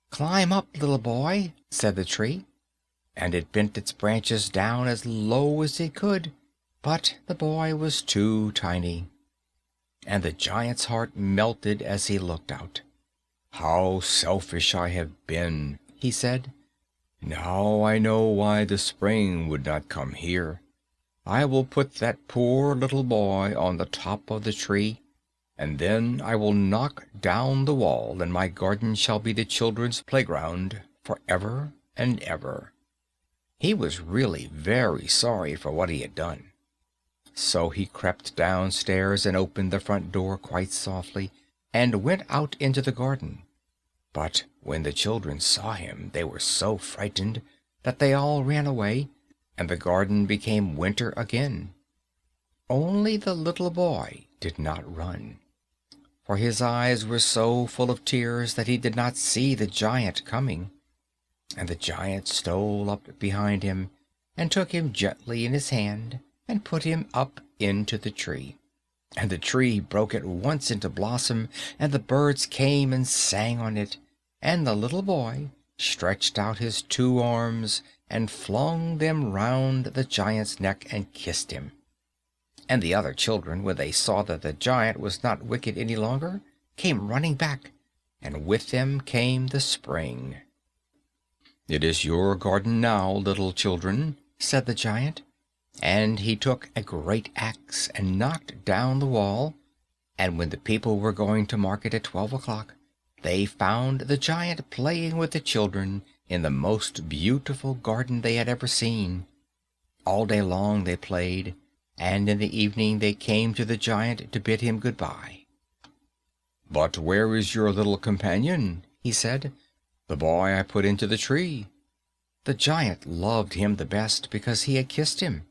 "Climb up, little boy," said the tree, and it bent its branches down as low as it could, but the boy was too tiny, and the giant's heart melted as he looked out. "How selfish I have been," he said. "Now I know why the spring would not come here. I will put that poor little boy on the top of the tree, and then I will knock down the wall, and my garden shall be the children's playground forever and ever." He was really very sorry for what he had done. So he crept downstairs and opened the front door quite softly, and went out into the garden. But when the children saw him, they were so frightened that they all ran away, and the garden became winter again. Only the little boy did not run, for his eyes were so full of tears that he did not see the giant coming. And the giant stole up behind him, and took him gently in his hand, and put him up into the tree. And the tree broke at once into blossom, and the birds came and sang on it, and the little boy stretched out his 2 arms and flung them round the giant's neck and kissed him. And the other children, when they saw that the giant was not wicked any longer, came running back, and with them came the spring. "It is your garden now, little children," said the giant, and he took a great axe and knocked down the wall, and when the people were going to market at 12 o'clock, they found the giant playing with the children in the most beautiful garden they had ever seen. All day long they played, and in the evening they came to the giant to bid him good-bye. "But where is your little companion?" he said. "The boy I put into the tree." The giant loved him the best because he had kissed him.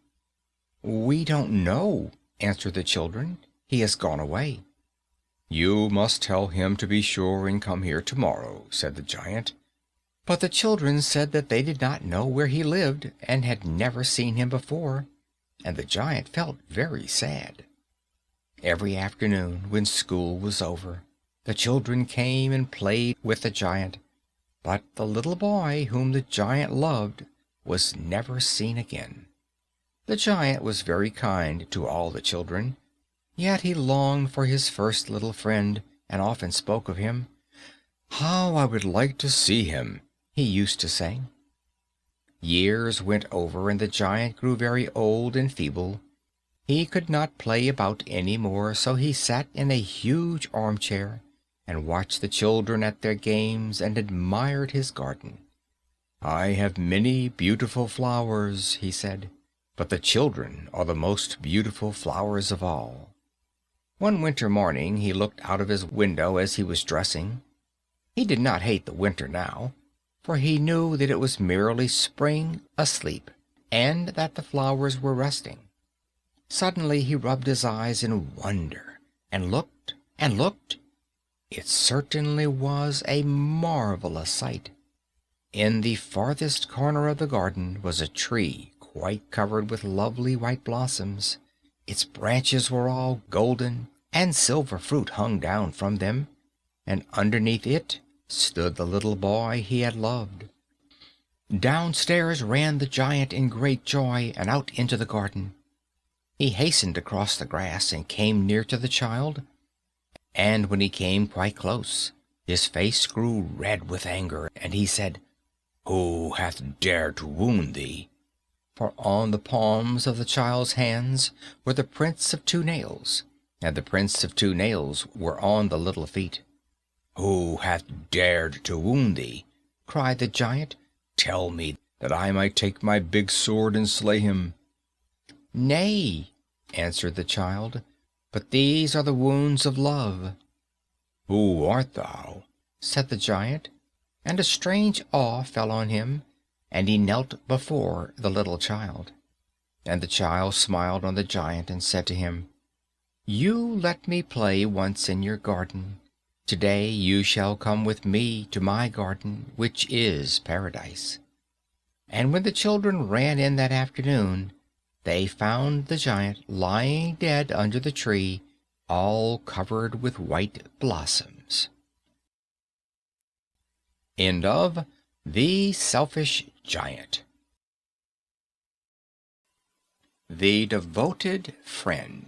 "We don't know," answered the children. "He has gone away." "You must tell him to be sure and come here tomorrow," said the giant. But the children said that they did not know where he lived, and had never seen him before, and the giant felt very sad. Every afternoon, when school was over, the children came and played with the giant, but the little boy whom the giant loved was never seen again. The giant was very kind to all the children, yet he longed for his first little friend, and often spoke of him. "How I would like to see him," he used to say. Years went over, and the giant grew very old and feeble. He could not play about any more, so he sat in a huge armchair and watched the children at their games and admired his garden. "I have many beautiful flowers," he said, "but the children are the most beautiful flowers of all." One winter morning he looked out of his window as he was dressing. He did not hate the winter now, for he knew that it was merely spring asleep, and that the flowers were resting. Suddenly he rubbed his eyes in wonder, and looked and looked. It certainly was a marvelous sight. In the farthest corner of the garden was a tree quite covered with lovely white blossoms. Its branches were all golden, and silver fruit hung down from them, and underneath it stood the little boy he had loved. Downstairs ran the giant in great joy, and out into the garden. He hastened across the grass and came near to the child, and when he came quite close, his face grew red with anger, and he said, "Who hath dared to wound thee?" For on the palms of the child's hands were the prints of 2 nails, and the prints of 2 nails were on the little feet. "Who hath dared to wound thee?" cried the giant. "Tell me, that I might take my big sword and slay him." "Nay," answered the child, "but these are the wounds of love." "Who art thou?" said the giant, and a strange awe fell on him, and he knelt before the little child. And the child smiled on the giant and said to him, "You let me play once in your garden. Today you shall come with me to my garden, which is paradise." And when the children ran in that afternoon, they found the giant lying dead under the tree, all covered with white blossoms. End of The Selfish Giant. The Devoted Friend.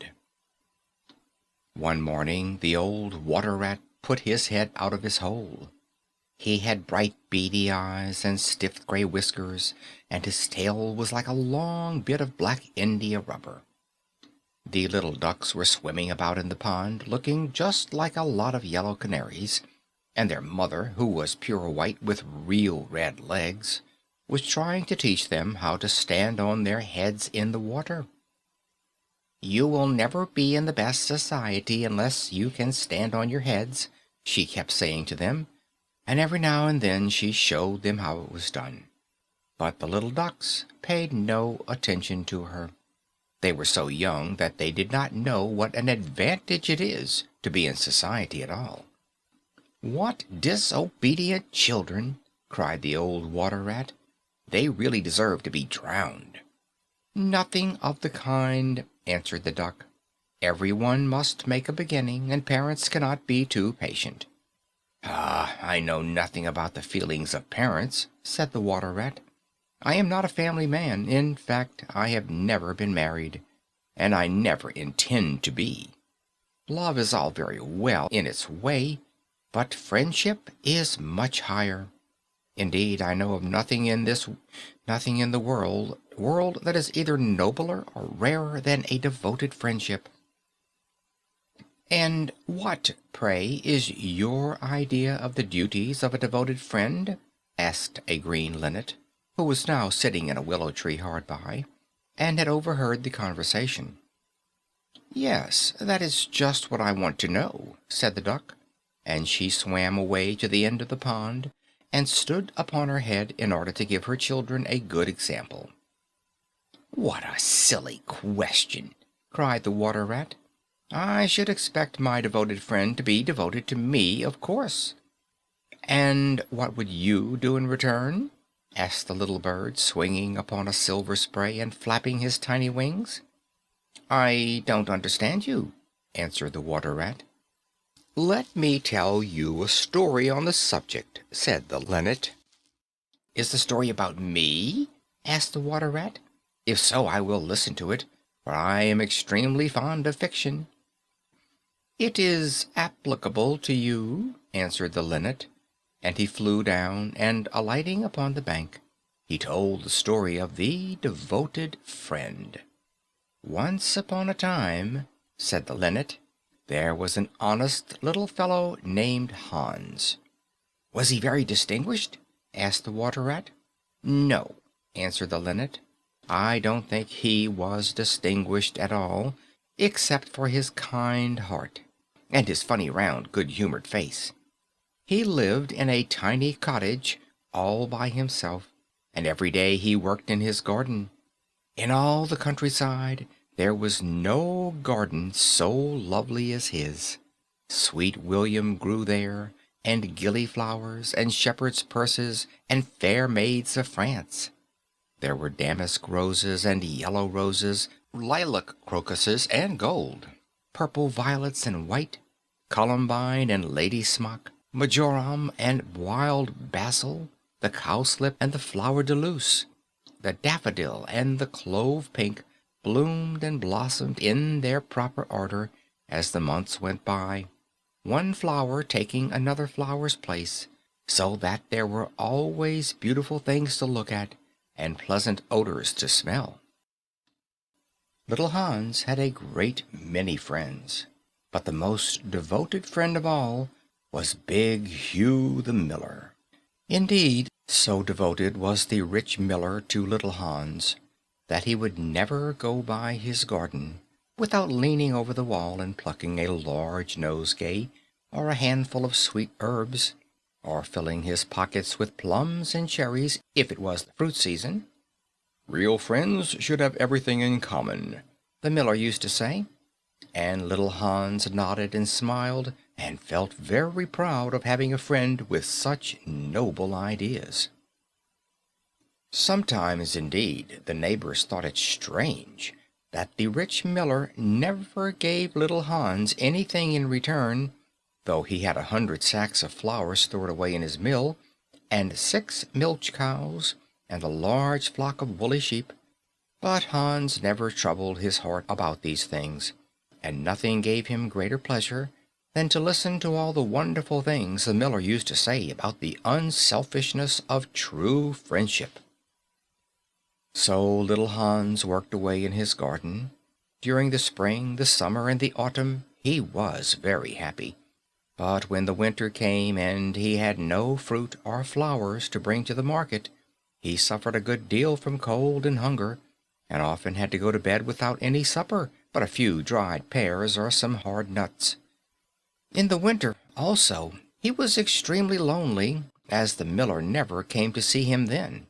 One morning the old water rat put his head out of his hole. He had bright beady eyes and stiff gray whiskers, and his tail was like a long bit of black India rubber. The little ducks were swimming about in the pond, looking just like a lot of yellow canaries, and their mother, who was pure white with real red legs, was trying to teach them how to stand on their heads in the water. "You will never be in the best society unless you can stand on your heads," she kept saying to them, and every now and then she showed them how it was done. But the little ducks paid no attention to her. They were so young that they did not know what an advantage it is to be in society at all. "What disobedient children!" cried the old water rat. "They really deserve to be drowned." "Nothing of the kind," answered the duck. "Everyone must make a beginning, and parents cannot be too patient." "Ah, I know nothing about the feelings of parents," said the water rat. "I am not a family man. In fact, I have never been married, and I never intend to be. Love is all very well in its way, but friendship is much higher. Indeed, I know of nothing in the world that is either nobler or rarer than a devoted friendship." "And what, pray, is your idea of the duties of a devoted friend?" asked a green linnet, who was now sitting in a willow tree hard by, and had overheard the conversation. "Yes, that is just what I want to know," said the duck, and she swam away to the end of the pond and stood upon her head in order to give her children a good example. "What a silly question!" cried the water rat. "I should expect my devoted friend to be devoted to me, of course." "And what would you do in return?" asked the little bird, swinging upon a silver spray and flapping his tiny wings. "I don't understand you," answered the water rat. "Let me tell you a story on the subject," said the linnet. "Is the story about me?" asked the water rat. "If so, I will listen to it, for I am extremely fond of fiction." "It is applicable to you," answered the linnet, and he flew down, and alighting upon the bank, he told the story of the devoted friend. "Once upon a time," said the linnet, "there was an honest little fellow named Hans." "Was he very distinguished?" asked the water rat. "No," answered the linnet. "I don't think he was distinguished at all, except for his kind heart and his funny round good-humored face. He lived in a tiny cottage all by himself, and every day he worked in his garden. In all the countryside there was no garden so lovely as his. Sweet William grew there, and gillyflowers, and shepherd's purses, and fair maids of France. There were damask roses and yellow roses, lilac crocuses and gold, purple violets and white, columbine and lady smock, majoram and wild basil, the cowslip and the flower de luce. The daffodil and the clove pink bloomed and blossomed in their proper order as the months went by, one flower taking another flower's place, so that there were always beautiful things to look at and pleasant odors to smell. Little Hans had a great many friends, but the most devoted friend of all was Big Hugh the miller. Indeed, so devoted was the rich miller to little Hans that he would never go by his garden without leaning over the wall and plucking a large nosegay or a handful of sweet herbs, or filling his pockets with plums and cherries if it was the fruit season. Real friends should have everything in common, the miller used to say, and little Hans nodded and smiled and felt very proud of having a friend with such noble ideas. Sometimes, indeed, the neighbors thought it strange that the rich miller never gave little Hans anything in return, though he had 100 sacks of flour stored away in his mill, and 6 milch cows, and a large flock of woolly sheep. But Hans never troubled his heart about these things, and nothing gave him greater pleasure than to listen to all the wonderful things the miller used to say about the unselfishness of true friendship. So little Hans worked away in his garden. During the spring, the summer, and the autumn he was very happy. But when the winter came and he had no fruit or flowers to bring to the market, he suffered a good deal from cold and hunger, and often had to go to bed without any supper but a few dried pears or some hard nuts. In the winter, also, he was extremely lonely, as the miller never came to see him then.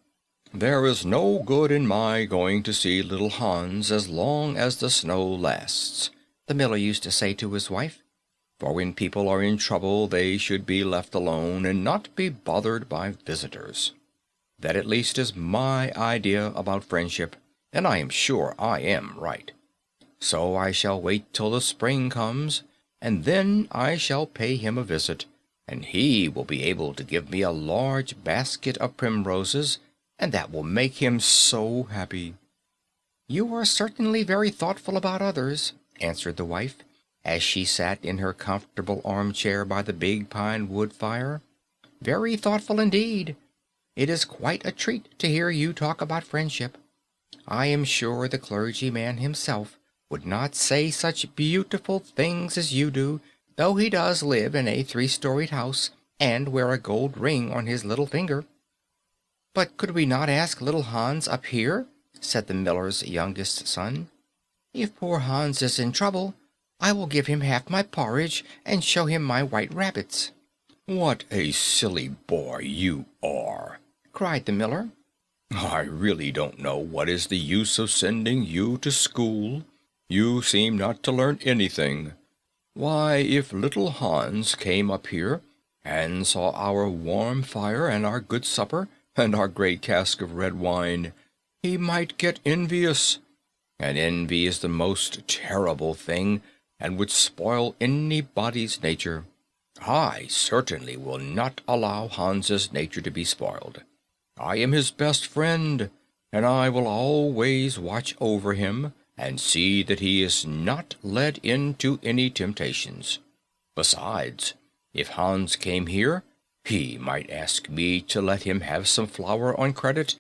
"There is no good in my going to see little Hans as long as the snow lasts," the miller used to say to his wife, "for when people are in trouble they should be left alone and not be bothered by visitors. That at least is my idea about friendship, and I am sure I am right. So I shall wait till the spring comes, and then I shall pay him a visit, and he will be able to give me a large basket of primroses, and that will make him so happy." "You are certainly very thoughtful about others," answered the wife, as she sat in her comfortable armchair by the big pine wood fire. "Very thoughtful indeed. It is quite a treat to hear you talk about friendship. I am sure the clergyman himself would not say such beautiful things as you do, though he does live in a 3-storied house and wear a gold ring on his little finger." "But could we not ask little Hans up here?" said the miller's youngest son. "If poor Hans is in trouble, I will give him half my porridge and show him my white rabbits." "What a silly boy you are!" cried the miller. "I really don't know what is the use of sending you to school. You seem not to learn anything. Why, if little Hans came up here and saw our warm fire and our good supper and our great cask of red wine, he might get envious, and envy is the most terrible thing and would spoil anybody's nature. I certainly will not allow Hans's nature to be spoiled. I am his best friend, and I will always watch over him and see that he is not led into any temptations. Besides, if Hans came here, he might ask me to let him have some flour on credit,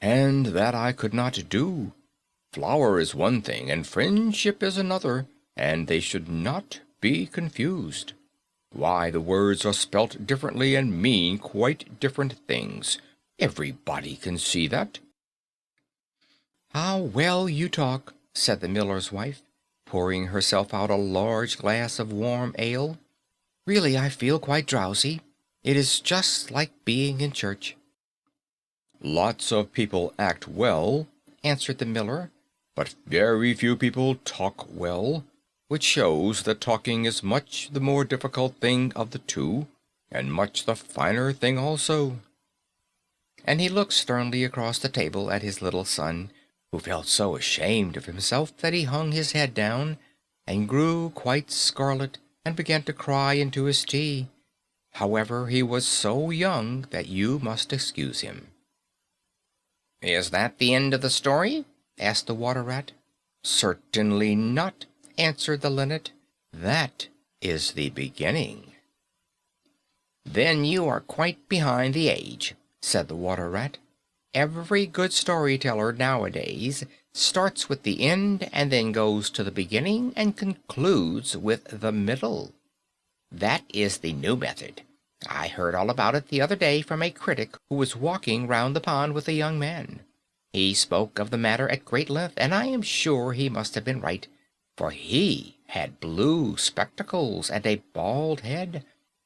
and that I could not do. Flour is one thing, and friendship is another, and they should not be confused. Why, the words are spelt differently and mean quite different things. Everybody can see that." "How well you talk," said the miller's wife, pouring herself out a large glass of warm ale. "Really, I feel quite drowsy. It is just like being in church." "Lots of people act well," answered the miller, "but very few people talk well, which shows that talking is much the more difficult thing of the two, and much the finer thing also." And he looked sternly across the table at his little son, who felt so ashamed of himself that he hung his head down, and grew quite scarlet, and began to cry into his tea. However, he was so young that you must excuse him. "Is that the end of the story?" asked the water rat. "Certainly not," answered the linnet. "That is the beginning." "Then you are quite behind the age," said the water rat. "Every good storyteller nowadays starts with the end and then goes to the beginning and concludes with the middle. That is the new method. I heard all about it the other day from a critic who was walking round the pond with a young man. He spoke of the matter at great length, and I am sure he must have been right, for he had blue spectacles and a bald head,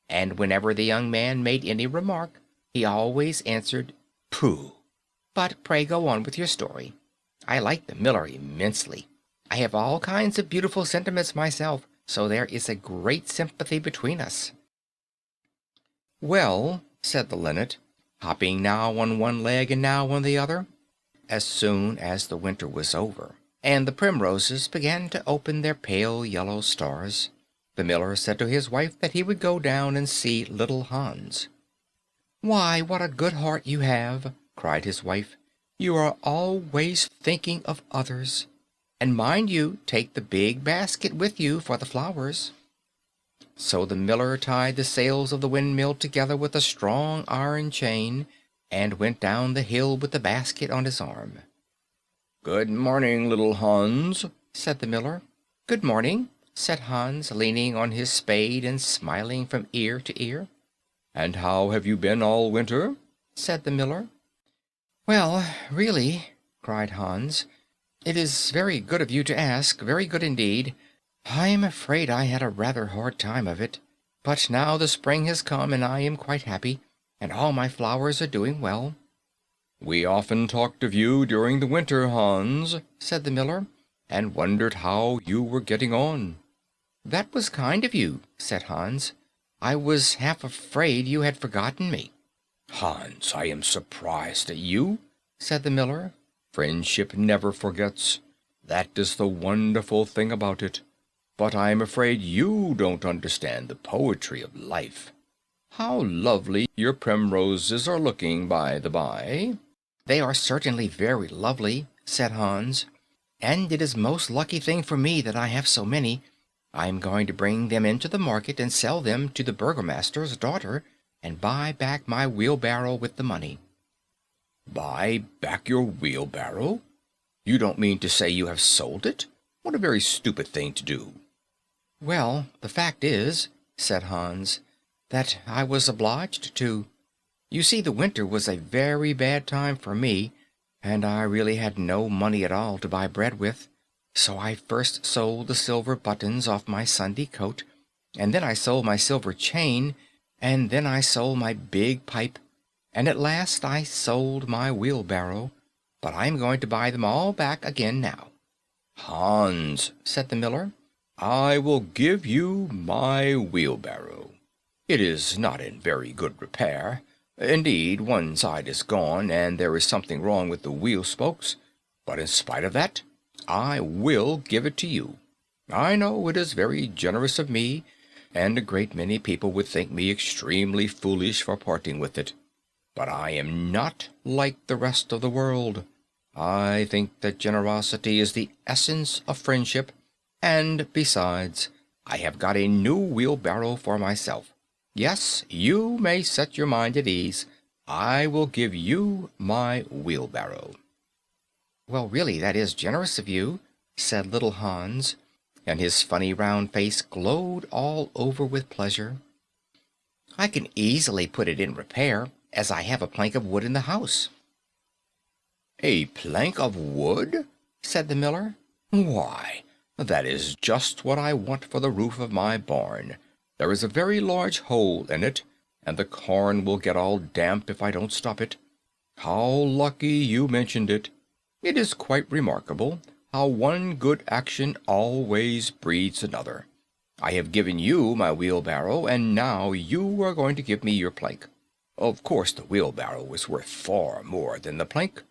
and whenever the young man made any remark, he always answered, 'Pooh! But pray go on with your story. I like the miller immensely. I have all kinds of beautiful sentiments myself, so there is a great sympathy between us." "Well," said the linnet, hopping now on one leg and now on the other, as soon as the winter was over, and the primroses began to open their pale yellow stars, the miller said to his wife that he would go down and see little Hans. "Why, what a good heart you have!" cried his wife. "You are always thinking of others. And mind you take the big basket with you for the flowers." So the miller tied the sails of the windmill together with a strong iron chain, and went down the hill with the basket on his arm. "Good morning, little Hans," said the miller. "Good morning," said Hans, leaning on his spade and smiling from ear to ear. "And how have you been all winter?" said the miller. "Well, really," cried Hans, "it is very good of you to ask, very good indeed. I am afraid I had a rather hard time of it, but now the spring has come and I am quite happy, and all my flowers are doing well." "We often talked of you during the winter, Hans," said the miller, "and wondered how you were getting on." "That was kind of you," said Hans. "I was half afraid you had forgotten me." "Hans, I am surprised at you," said the miller. "Friendship never forgets. That is the wonderful thing about it. But I am afraid you don't understand the poetry of life. How lovely your primroses are looking, by the by." "They are certainly very lovely," said Hans, "and it is most lucky thing for me that I have so many. I am going to bring them into the market and sell them to the burgomaster's daughter, and buy back my wheelbarrow with the money." "Buy back your wheelbarrow? You don't mean to say you have sold it? What a very stupid thing to do." "Well, the fact is," said Hans, "that I was obliged to. You see, the winter was a very bad time for me, and I really had no money at all to buy bread with, so I first sold the silver buttons off my Sunday coat, and then I sold my silver chain, and then I sold my big pipe, and at last I sold my wheelbarrow, but I am going to buy them all back again now." "Hans," said the miller, "I will give you my wheelbarrow. It is not in very good repair. Indeed, one side is gone, and there is something wrong with the wheel spokes, but in spite of that, I will give it to you. I know it is very generous of me, and a great many people would think me extremely foolish for parting with it. But I am not like the rest of the world. I think that generosity is the essence of friendship, and besides, I have got a new wheelbarrow for myself. Yes, you may set your mind at ease. I will give you my wheelbarrow." "Well, really, that is generous of you," said little Hans, and his funny round face glowed all over with pleasure. "I can easily put it in repair, as I have a plank of wood in the house." "A plank of wood?" said the miller. "Why, that is just what I want for the roof of my barn. There is a very large hole in it, and the corn will get all damp if I don't stop it. How lucky you mentioned it. It is quite remarkable how one good action always breeds another. I have given you my wheelbarrow, and now you are going to give me your plank. Of course the wheelbarrow is worth far more than the plank,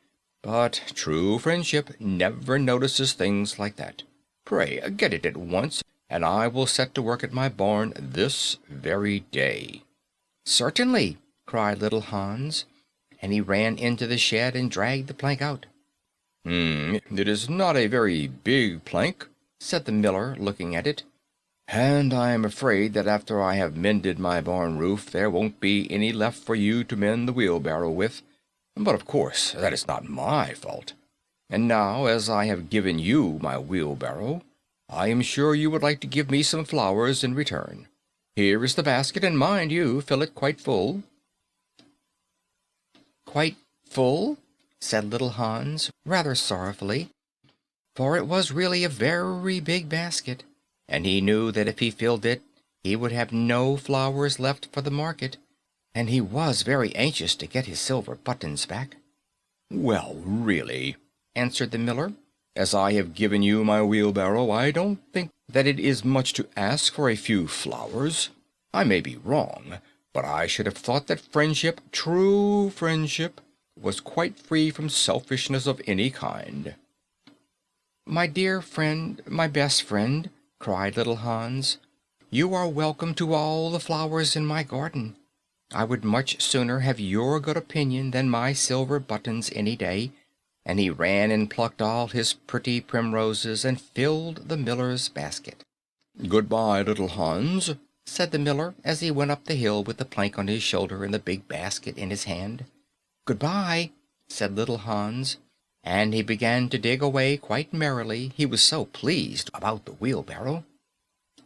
but true friendship never notices things like that. Pray get it at once, and I will set to work at my barn this very day." "Certainly," cried little Hans, and he ran into the shed and dragged the plank out. "It is not a very big plank," said the miller, looking at it, "and I am afraid that after I have mended my barn roof there won't be any left for you to mend the wheelbarrow with. But of course that is not my fault. And now, as I have given you my wheelbarrow, I am sure you would like to give me some flowers in return. Here is the basket, and mind you fill it quite full." "Quite full?" said little Hans, rather sorrowfully, for it was really a very big basket, and he knew that if he filled it he would have no flowers left for the market, and he was very anxious to get his silver buttons back. "Well, really," answered the miller, "as I have given you my wheelbarrow, I don't think that it is much to ask for a few flowers. I may be wrong, but I should have thought that friendship, true friendship, was quite free from selfishness of any kind." "My dear friend, my best friend," cried little Hans, "you are welcome to all the flowers in my garden. I would much sooner have your good opinion than my silver buttons any day," and he ran and plucked all his pretty primroses and filled the miller's basket. "Goodbye, little Hans," said the miller as he went up the hill with the plank on his shoulder and the big basket in his hand. "Goodbye," said little Hans, and he began to dig away quite merrily, he was so pleased about the wheelbarrow.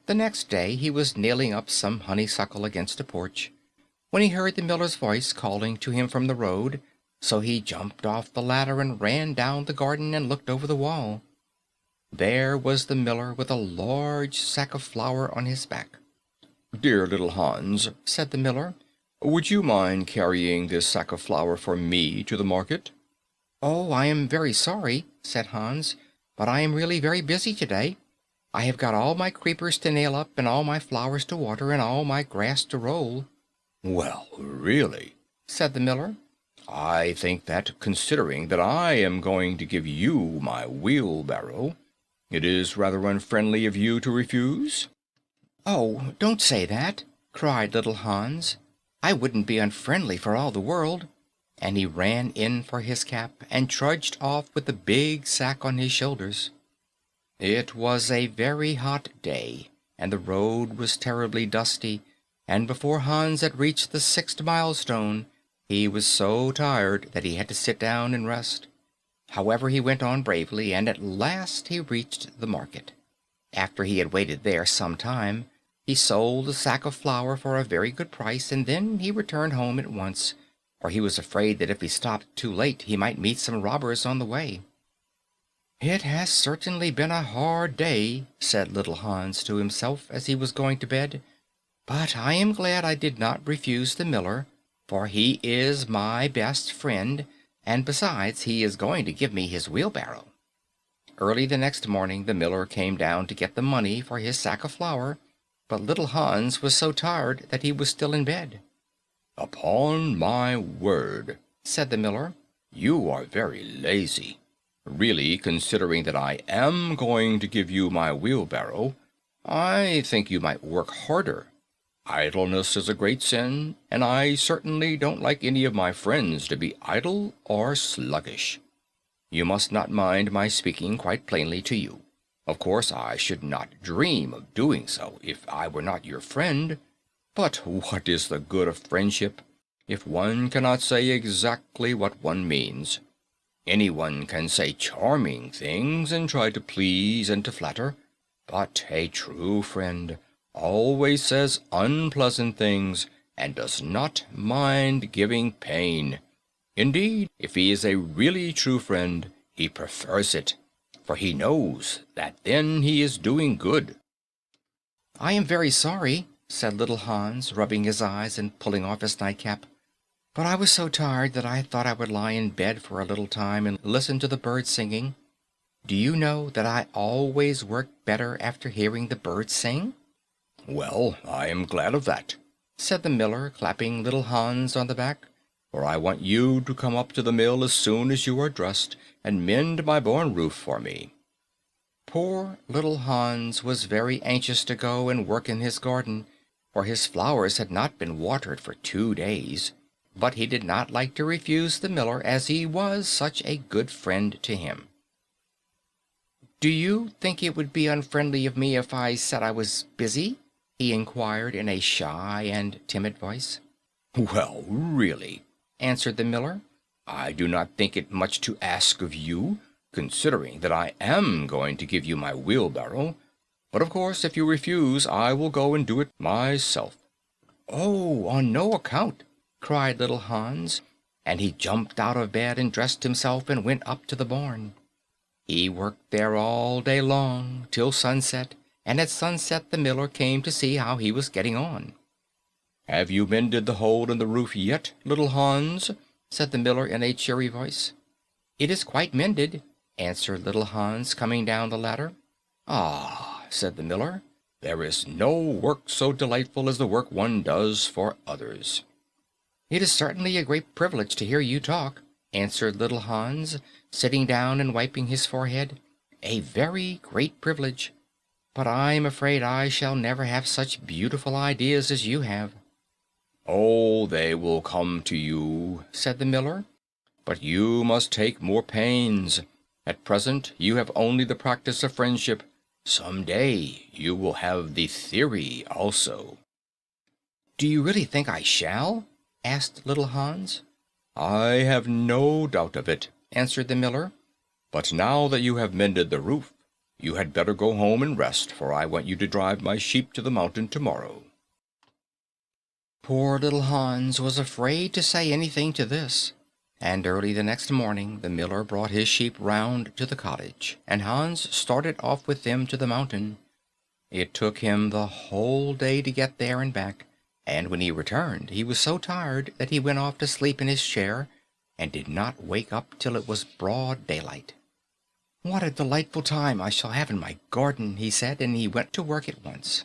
The next day he was nailing up some honeysuckle against a porch, when he heard the miller's voice calling to him from the road, so he jumped off the ladder and ran down the garden and looked over the wall. There was the miller with a large sack of flour on his back. "Dear little Hans," said the miller, "would you mind carrying this sack of flour for me to the market?" "Oh, I am very sorry," said Hans, "but I am really very busy today. I have got all my creepers to nail up, and all my flowers to water, and all my grass to roll." "Well, really," said the miller, "I think that, considering that I am going to give you my wheelbarrow, it is rather unfriendly of you to refuse." "Oh, don't say that," cried little Hans. "I wouldn't be unfriendly for all the world." And he ran in for his cap and trudged off with the big sack on his shoulders. It was a very hot day, and the road was terribly dusty, and before Hans had reached the 6th milestone, he was so tired that he had to sit down and rest. However, he went on bravely, and at last he reached the market. After he had waited there some time, he sold the sack of flour for a very good price, and then he returned home at once, for he was afraid that if he stopped too late he might meet some robbers on the way. "It has certainly been a hard day," said little Hans to himself as he was going to bed, "but I am glad I did not refuse the miller, for he is my best friend, and besides he is going to give me his wheelbarrow." Early the next morning the miller came down to get the money for his sack of flour, but little Hans was so tired that he was still in bed. "Upon my word," said the miller, "you are very lazy. Really, considering that I am going to give you my wheelbarrow, I think you might work harder. Idleness is a great sin, and I certainly don't like any of my friends to be idle or sluggish. You must not mind my speaking quite plainly to you. Of course, I should not dream of doing so if I were not your friend. But what is the good of friendship if one cannot say exactly what one means? Anyone can say charming things and try to please and to flatter, but a true friend always says unpleasant things and does not mind giving pain. Indeed, if he is a really true friend, he prefers it, for he knows that then he is doing good." "I am very sorry," said little Hans, rubbing his eyes and pulling off his nightcap, "but I was so tired that I thought I would lie in bed for a little time and listen to the birds singing. Do you know that I always work better after hearing the birds sing?" "Well, I am glad of that," said the miller, clapping little Hans on the back, "for I want you to come up to the mill as soon as you are dressed and mend my barn roof for me." Poor little Hans was very anxious to go and work in his garden, for his flowers had not been watered for 2 days, but he did not like to refuse the miller, as he was such a good friend to him. "Do you think it would be unfriendly of me if I said I was busy?" he inquired in a shy and timid voice. "Well, really," answered the miller, "I do not think it much to ask of you, considering that I am going to give you my wheelbarrow. But of course, if you refuse, I will go and do it myself." "Oh, on no account!" cried little Hans, and he jumped out of bed and dressed himself and went up to the barn. He worked there all day long, till sunset, and at sunset the miller came to see how he was getting on. "Have you mended the hole in the roof yet, little Hans?" said the miller in a cheery voice. "It is quite mended," answered little Hans, coming down the ladder. "Ah," said the miller, "there is no work so delightful as the work one does for others." "It is certainly a great privilege to hear you talk," answered little Hans, sitting down and wiping his forehead. "A very great privilege. But I am afraid I shall never have such beautiful ideas as you have." "Oh, they will come to you," said the miller, "but you must take more pains. At present you have only the practice of friendship. Some day you will have the theory also." "Do you really think I shall?" asked little Hans. "I have no doubt of it," answered the miller. "But now that you have mended the roof, you had better go home and rest, for I want you to drive my sheep to the mountain tomorrow." Poor little Hans was afraid to say anything to this, and early the next morning the miller brought his sheep round to the cottage, and Hans started off with them to the mountain. It took him the whole day to get there and back, and when he returned he was so tired that he went off to sleep in his chair, and did not wake up till it was broad daylight. "What a delightful time I shall have in my garden," he said, and he went to work at once.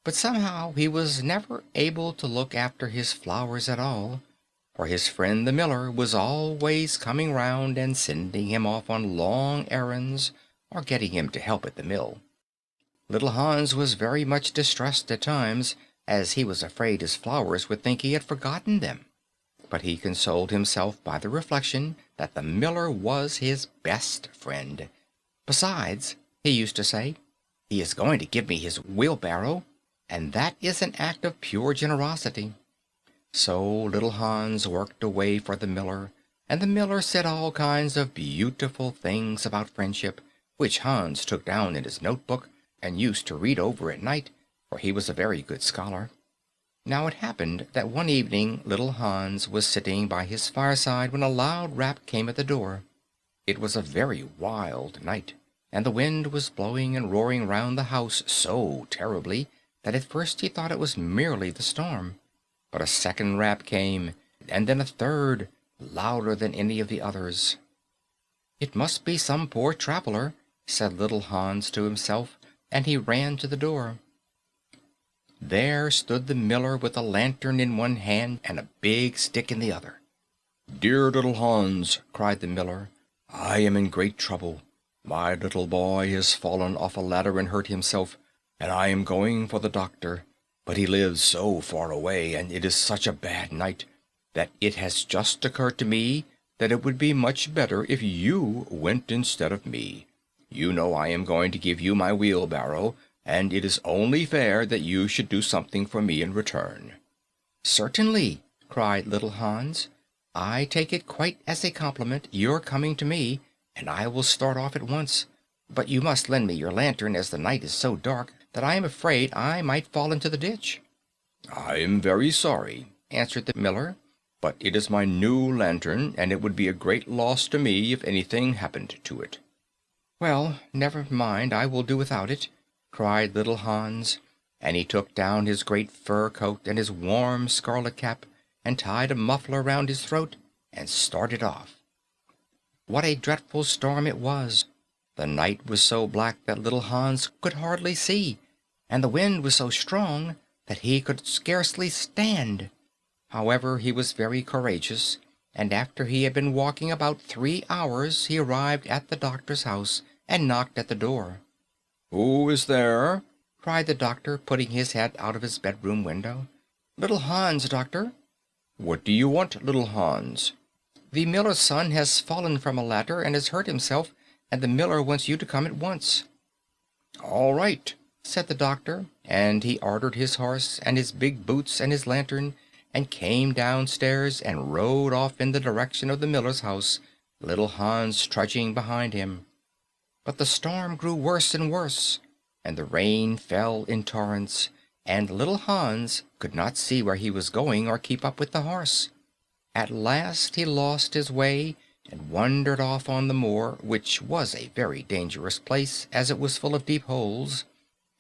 But somehow he was never able to look after his flowers at all, for his friend the miller was always coming round and sending him off on long errands, or getting him to help at the mill. Little Hans was very much distressed at times, as he was afraid his flowers would think he had forgotten them. But he consoled himself by the reflection that the miller was his best friend. "Besides," he used to say, "he is going to give me his wheelbarrow, and that is an act of pure generosity." So little Hans worked away for the miller, and the miller said all kinds of beautiful things about friendship, which Hans took down in his notebook and used to read over at night, for he was a very good scholar. Now it happened that one evening little Hans was sitting by his fireside when a loud rap came at the door. It was a very wild night, and the wind was blowing and roaring round the house so terribly that at first he thought it was merely the storm. But a second rap came, and then a third, louder than any of the others. "It must be some poor traveler," said little Hans to himself, and he ran to the door. There stood the miller with a lantern in one hand and a big stick in the other. "Dear little Hans," cried the miller, "I am in great trouble. My little boy has fallen off a ladder and hurt himself, and I am going for the doctor. But he lives so far away, and it is such a bad night, that it has just occurred to me that it would be much better if you went instead of me. You know I am going to give you my wheelbarrow, and it is only fair that you should do something for me in return." "Certainly," cried little Hans. "I take it quite as a compliment, your coming to me, and I will start off at once. But you must lend me your lantern, as the night is so dark that I am afraid I might fall into the ditch." "I am very sorry," answered the miller, "but it is my new lantern, and it would be a great loss to me if anything happened to it." "Well, never mind, I will do without it," cried little Hans, and he took down his great fur coat and his warm scarlet cap, and tied a muffler round his throat, and started off. What a dreadful storm it was! The night was so black that little Hans could hardly see, and the wind was so strong that he could scarcely stand. However, he was very courageous, and after he had been walking about 3 hours he arrived at the doctor's house and knocked at the door. "Who is there?" cried the doctor, putting his head out of his bedroom window. "Little Hans, doctor." "What do you want, little Hans?" "The miller's son has fallen from a ladder and has hurt himself, and the miller wants you to come at once." "All right," said the doctor, and he ordered his horse and his big boots and his lantern, and came downstairs and rode off in the direction of the miller's house, little Hans trudging behind him. But the storm grew worse and worse, and the rain fell in torrents, and little Hans could not see where he was going or keep up with the horse. At last he lost his way and wandered off on the moor, which was a very dangerous place, as it was full of deep holes,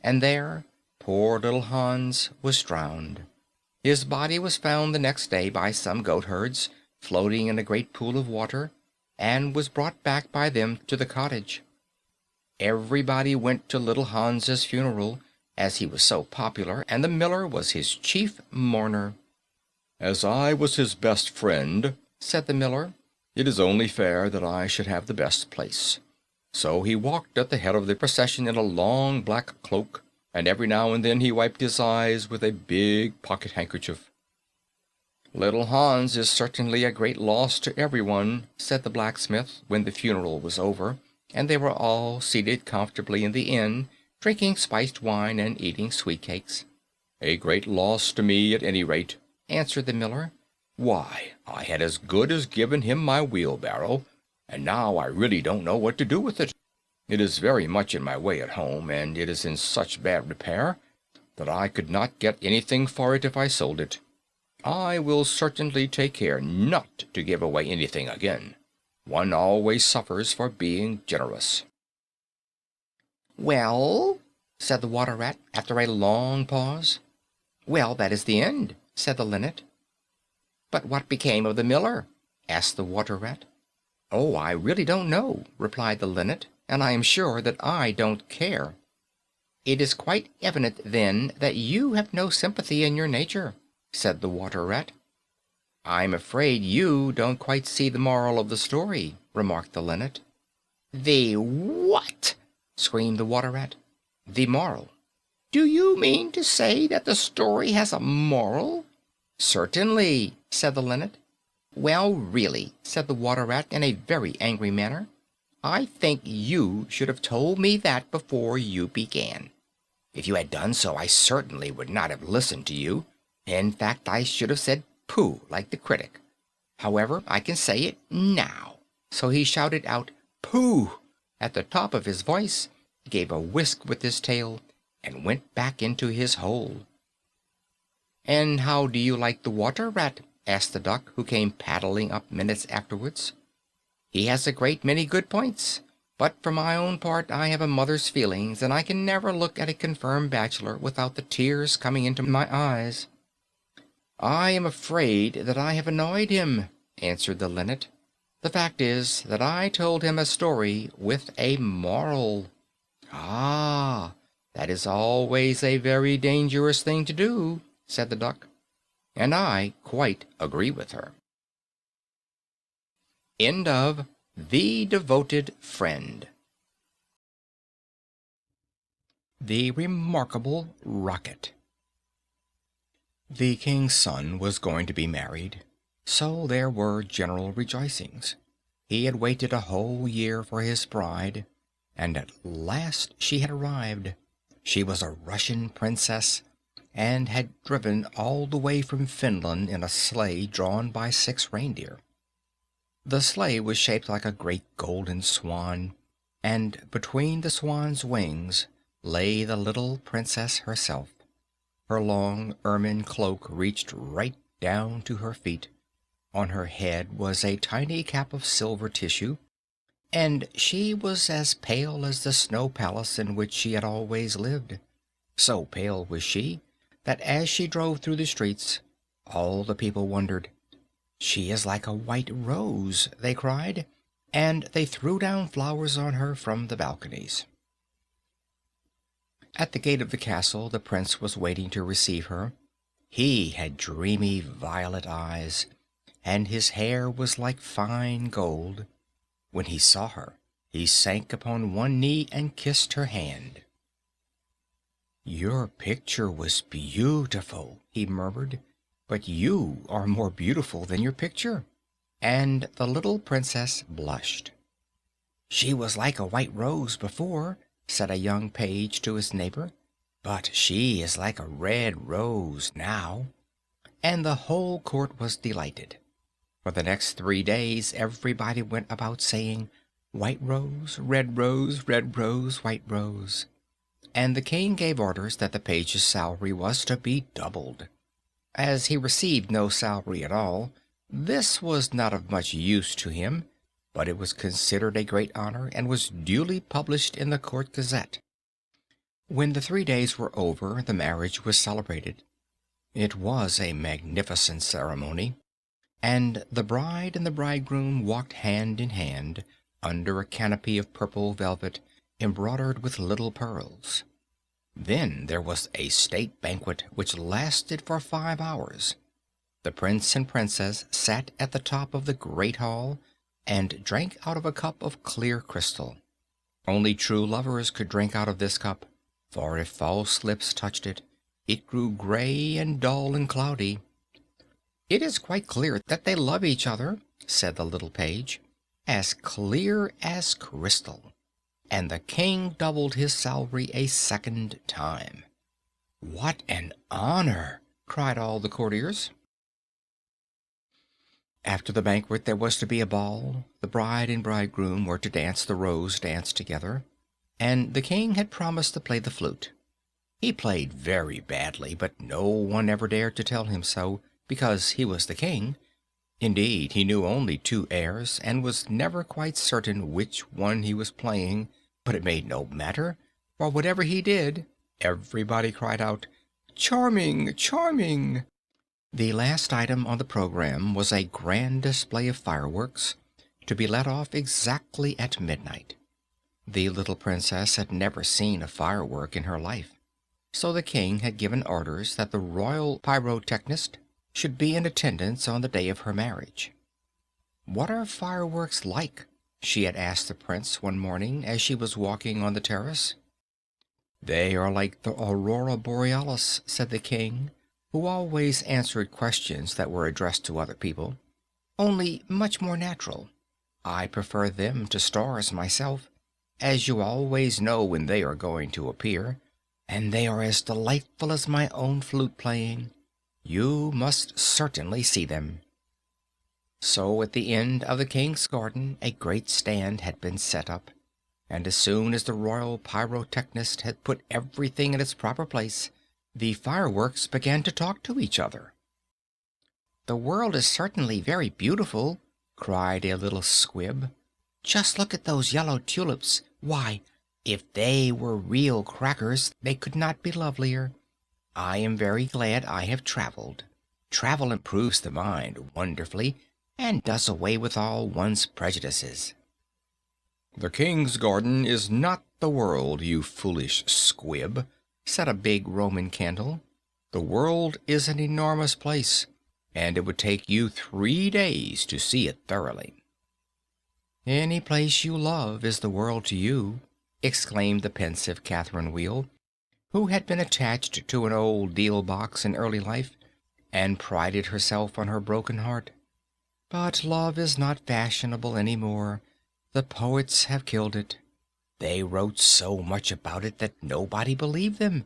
and there poor little Hans was drowned. His body was found the next day by some goatherds, floating in a great pool of water, and was brought back by them to the cottage. Everybody went to little Hans's funeral, as he was so popular, and the miller was his chief mourner. "As I was his best friend," said the miller, "it is only fair that I should have the best place." So he walked at the head of the procession in a long black cloak, and every now and then he wiped his eyes with a big pocket handkerchief. "Little Hans is certainly a great loss to everyone," said the blacksmith, when the funeral was over, and they were all seated comfortably in the inn, drinking spiced wine and eating sweet cakes. "A great loss to me, at any rate," answered the miller. "Why, I had as good as given him my wheelbarrow, and now I really don't know what to do with it. It is very much in my way at home, and it is in such bad repair that I could not get anything for it if I sold it. I will certainly take care not to give away anything again. One always suffers for being generous." "Well," said the Water Rat, after a long pause. "Well, that is the end," said the Linnet. "But what became of the miller?" asked the Water Rat. "Oh, I really don't know," replied the Linnet, "and I am sure that I don't care." "It is quite evident, then, that you have no sympathy in your nature," said the Water Rat. "I'm afraid you don't quite see the moral of the story," remarked the Linnet. "The what?" screamed the Water Rat. "The moral." "Do you mean to say that the story has a moral?" "Certainly," said the Linnet. "Well, really," said the Water Rat in a very angry manner, "I think you should have told me that before you began. If you had done so, I certainly would not have listened to you. In fact, I should have said pooh, like the critic. However, I can say it now." So he shouted out "Pooh!" at the top of his voice, gave a whisk with his tail, and went back into his hole. "And how do you like the Water Rat?" asked the Duck, who came paddling up minutes afterwards. "He has a great many good points, but for my own part I have a mother's feelings, and I can never look at a confirmed bachelor without the tears coming into my eyes." "I am afraid that I have annoyed him," answered the Linnet. "The fact is that I told him a story with a moral." "Ah, that is always a very dangerous thing to do," said the Duck, "and I quite agree with her." End of The Devoted Friend. The Remarkable Rocket. The king's son was going to be married, so there were general rejoicings. He had waited a whole year for his bride, and at last she had arrived. She was a Russian princess, and had driven all the way from Finland in a sleigh drawn by 6 reindeer. The sleigh was shaped like a great golden swan, and between the swan's wings lay the little princess herself. Her long ermine cloak reached right down to her feet. On her head was a tiny cap of silver tissue, and she was as pale as the snow palace in which she had always lived. So pale was she that as she drove through the streets, all the people wondered. "She is like a white rose," they cried, and they threw down flowers on her from the balconies. At the gate of the castle the prince was waiting to receive her. He had dreamy violet eyes, and his hair was like fine gold. When he saw her, he sank upon one knee and kissed her hand. "Your picture was beautiful," he murmured, "but you are more beautiful than your picture." And the little princess blushed. "She was like a white rose before," said a young page to his neighbor, "but she is like a red rose now." And the whole court was delighted. For the next 3 days everybody went about saying, "White rose, red rose, red rose, white rose." And the king gave orders that the page's salary was to be doubled. As he received no salary at all, this was not of much use to him, but it was considered a great honor and was duly published in the court gazette. When the 3 days were over, the marriage was celebrated. It was a magnificent ceremony. and the bride and the bridegroom walked hand in hand under a canopy of purple velvet embroidered with little pearls. Then there was a state banquet which lasted for 5 hours. The prince and princess sat at the top of the great hall and drank out of a cup of clear crystal. Only true lovers could drink out of this cup, for if false lips touched it, it grew gray and dull and cloudy. "It is quite clear that they love each other," said the little page, "as clear as crystal." And the king doubled his salary a second time. "What an honor!" cried all the courtiers. After the banquet there was to be a ball. The bride and bridegroom were to dance the rose dance together, and the king had promised to play the flute. He played very badly, but no one ever dared to tell him so, because he was the king. Indeed, he knew only 2 airs, and was never quite certain which one he was playing, but it made no matter, for whatever he did, everybody cried out, "Charming! Charming!" The last item on the program was a grand display of fireworks, to be let off exactly at midnight. The little princess had never seen a firework in her life, so the king had given orders that the royal pyrotechnist should be in attendance on the day of her marriage. "What are fireworks like?" she had asked the prince one morning as she was walking on the terrace. "They are like the aurora borealis," said the king, who always answered questions that were addressed to other people, "only much more natural. I prefer them to stars myself, as you always know when they are going to appear, and they are as delightful as my own flute playing. You must certainly see them." So at the end of the king's garden a great stand had been set up, and as soon as the royal pyrotechnist had put everything in its proper place, the fireworks began to talk to each other. "The world is certainly very beautiful," cried a little squib. "Just look at those yellow tulips. Why, if they were real crackers, they could not be lovelier. I am very glad I have traveled. Travel improves the mind wonderfully, and does away with all one's prejudices." "The king's garden is not the world, you foolish squib," said a big Roman candle. "The world is an enormous place, and it would take you 3 days to see it thoroughly." "Any place you love is the world to you," exclaimed the pensive Catherine Wheel, who had been attached to an old deal box in early life, and prided herself on her broken heart. "But love is not fashionable any more. The poets have killed it. They wrote so much about it that nobody believed them,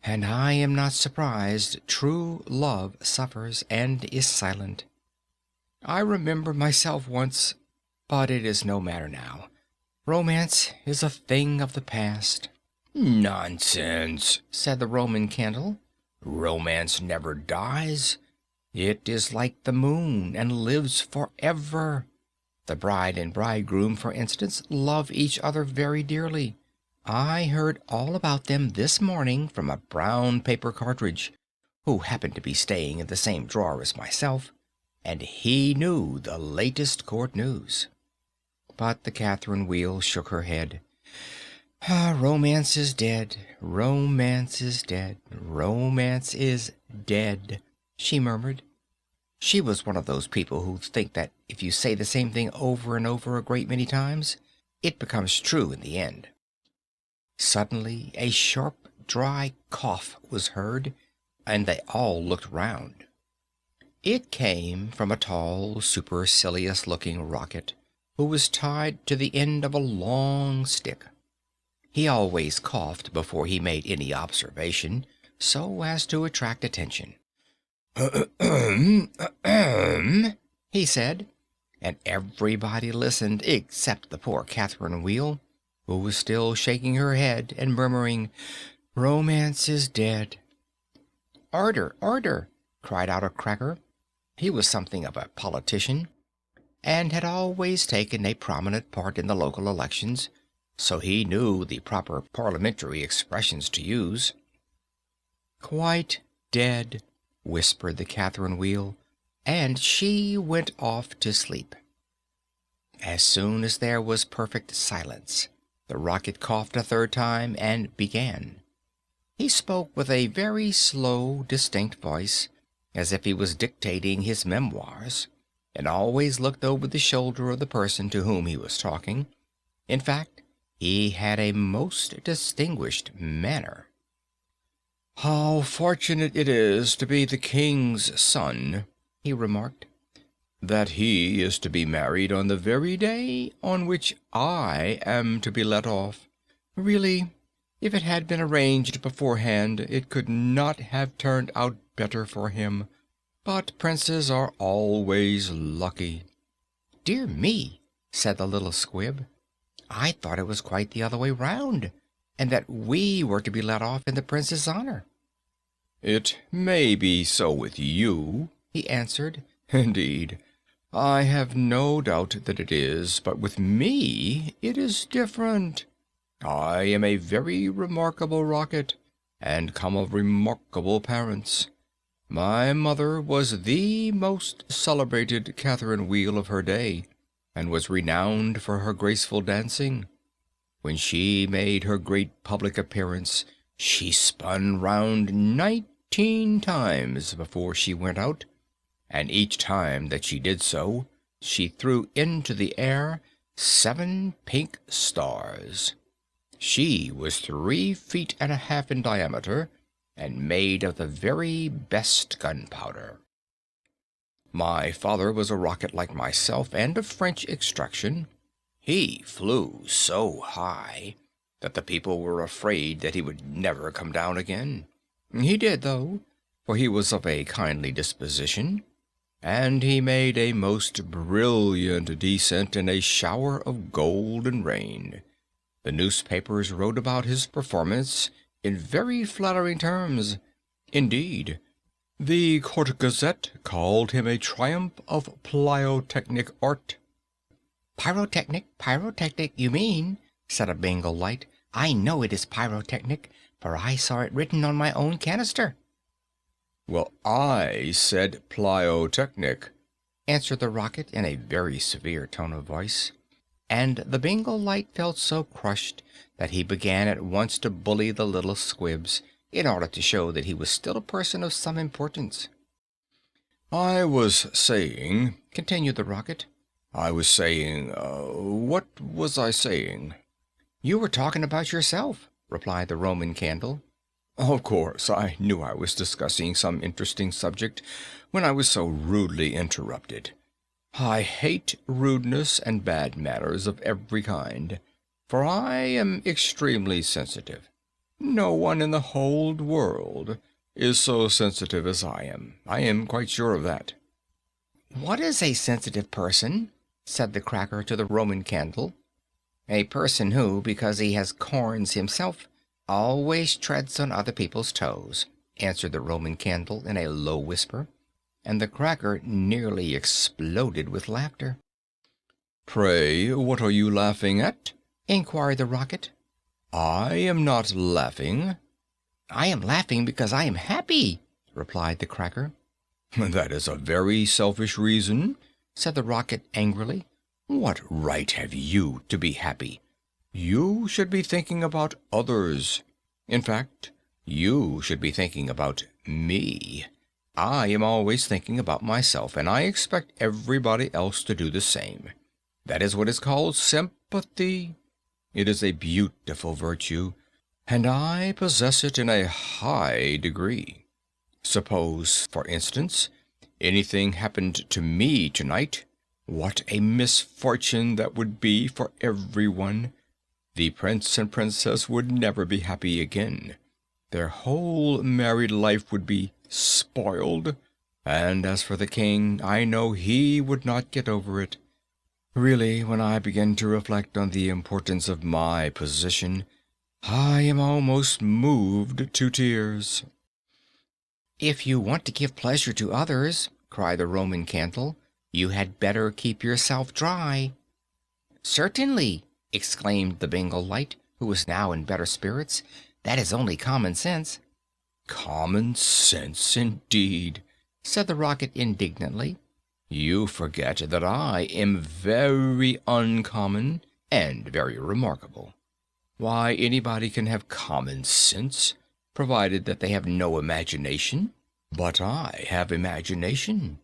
and I am not surprised true love suffers and is silent. I remember myself once, but it is no matter now. Romance is a thing of the past." "Nonsense," said the Roman candle. "Romance never dies. It is like the moon and lives forever. The bride and bridegroom, for instance, love each other very dearly. I heard all about them this morning from a brown paper cartridge, who happened to be staying in the same drawer as myself, and he knew the latest court news." But the Catherine Wheel shook her head. "Romance is dead. Romance is dead. Romance is dead," she murmured. She was one of those people who think that if you say the same thing over and over a great many times, it becomes true in the end. Suddenly a sharp, dry cough was heard, and they all looked round. It came from a tall, supercilious-looking rocket, who was tied to the end of a long stick. He always coughed before he made any observation, so as to attract attention. "Ahem, ahem," he said, and everybody listened except the poor Catherine Wheel, who was still shaking her head and murmuring, "Romance is dead." "Order, order!" cried out a cracker. He was something of a politician, and had always taken a prominent part in the local elections, so he knew the proper parliamentary expressions to use. "Quite dead," whispered the Catherine Wheel, and she went off to sleep. As soon as there was perfect silence, the rocket coughed a third time and began. He spoke with a very slow, distinct voice, as if he was dictating his memoirs, and always looked over the shoulder of the person to whom he was talking. In fact, he had a most distinguished manner. "How fortunate it is to be the king's son," he remarked, "that he is to be married on the very day on which I am to be let off. Really, if it had been arranged beforehand, it could not have turned out better for him. But princes are always lucky." "Dear me," said the little squib, "I thought it was quite the other way round, and that we were to be let off in the prince's honor." "It may be so with you," he answered. "Indeed, I have no doubt that it is, but with me it is different. I am a very remarkable rocket, and come of remarkable parents. My mother was the most celebrated Catherine Wheel of her day, and was renowned for her graceful dancing. When she made her great public appearance, she spun round 19 times before she went out, and each time that she did so, she threw into the air 7 pink stars. She was 3 feet and a half in diameter, and made of the very best gunpowder. My father was a rocket like myself, and of French extraction. He flew so high that the people were afraid that he would never come down again. He did, though, for he was of a kindly disposition, and he made a most brilliant descent in a shower of golden rain. The newspapers wrote about his performance in very flattering terms. Indeed, the Court Gazette called him a triumph of pyrotechnic art." Pyrotechnic, you mean," said a Bengal light. "I know it is pyrotechnic, for I saw it written on my own canister." "Well, I said plyotechnic," answered the rocket in a very severe tone of voice, and the Bengal light felt so crushed that he began at once to bully the little squibs, in order to show that he was still a person of some importance. "I was saying," continued the rocket, what was I saying?" "You were talking about yourself," replied the Roman candle. "Of course, I knew I was discussing some interesting subject when I was so rudely interrupted. I hate rudeness and bad manners of every kind, for I am extremely sensitive. No one in the whole world is so sensitive as I am. I am quite sure of that." "What is a sensitive person?" said the cracker to the Roman candle. "A person who, because he has corns himself, always treads on other people's toes," answered the Roman candle in a low whisper, and the cracker nearly exploded with laughter. "Pray, what are you laughing at?" inquired the rocket. "I am not laughing." "I am laughing because I am happy," replied the cracker. "That is a very selfish reason," said the rocket angrily. "What right have you to be happy? You should be thinking about others. In fact, you should be thinking about me. I am always thinking about myself, and I expect everybody else to do the same. That is what is called sympathy. It is a beautiful virtue, and I possess it in a high degree. Suppose, for instance, anything happened to me tonight. What a misfortune that would be for everyone! The prince and princess would never be happy again. Their whole married life would be spoiled, and as for the king, I know he would not get over it. Really, when I begin to reflect on the importance of my position, I am almost moved to tears." "If you want to give pleasure to others," cried the Roman candle, "you had better keep yourself dry." "Certainly," exclaimed the Bengal light, who was now in better spirits. "That is only common sense." "Common sense, indeed! said the Rocket indignantly. "You forget that I am very uncommon and very remarkable. Why, anybody can have common sense, provided that they have no imagination. But I have imagination,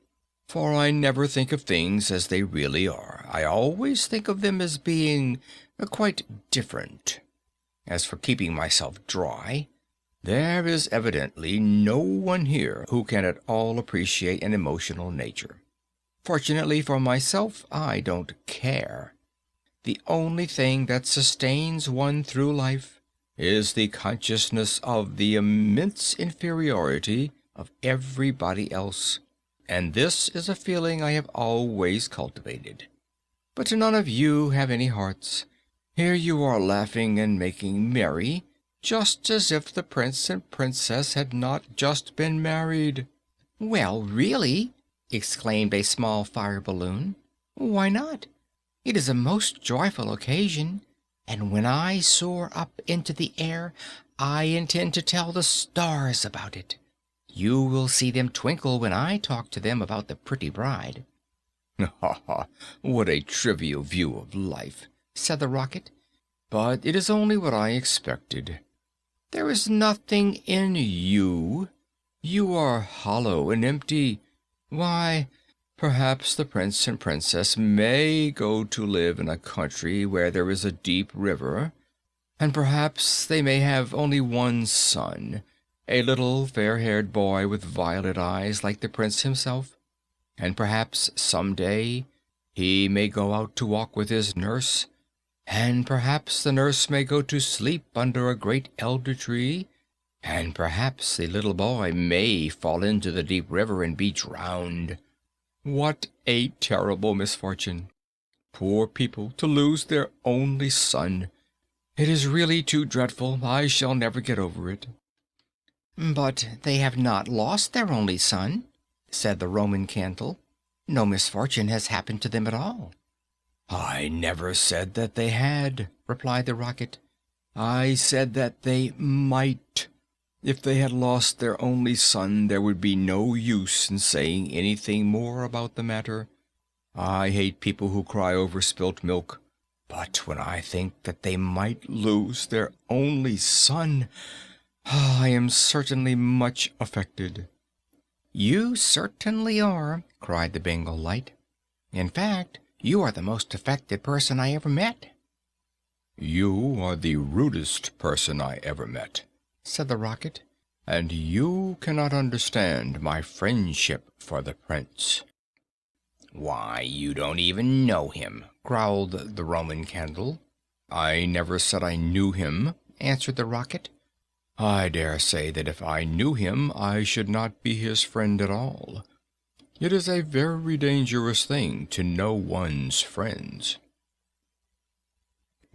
for I never think of things as they really are. I always think of them as being quite different. As for keeping myself dry, there is evidently no one here who can at all appreciate an emotional nature. Fortunately for myself, I don't care. The only thing that sustains one through life is the consciousness of the immense inferiority of everybody else, and this is a feeling I have always cultivated. But none of you have any hearts. Here you are laughing and making merry, just as if the prince and princess had not just been married." "Well, really," exclaimed a small fire balloon, "why not? It is a most joyful occasion, and when I soar up into the air, I intend to tell the stars about it. You will see them twinkle when I talk to them about the pretty bride." "Ha ha! What a trivial view of life," said the Rocket. "But it is only what I expected. There is nothing in you. You are hollow and empty. Why, perhaps the prince and princess may go to live in a country where there is a deep river, and perhaps they may have only one son, a little fair-haired boy with violet eyes like the prince himself, and perhaps some day he may go out to walk with his nurse, and perhaps the nurse may go to sleep under a great elder tree, and perhaps the little boy may fall into the deep river and be drowned. What a terrible misfortune! Poor people, to lose their only son! It is really too dreadful. I shall never get over it." "But they have not lost their only son," said the Roman Candle. "No misfortune has happened to them at all." "I never said that they had," replied the Rocket. "I said that they might. If they had lost their only son, there would be no use in saying anything more about the matter. I hate people who cry over spilt milk, but when I think that they might lose their only son, I am certainly much affected." "You certainly are," cried the Bengal Light. "In fact, you are the most affected person I ever met." "You are the rudest person I ever met," said the Rocket, "and you cannot understand my friendship for the prince." "Why, you don't even know him," growled the Roman Candle. "I never said I knew him," answered the Rocket. "I dare say that if I knew him, I should not be his friend at all. It is a very dangerous thing to know one's friends."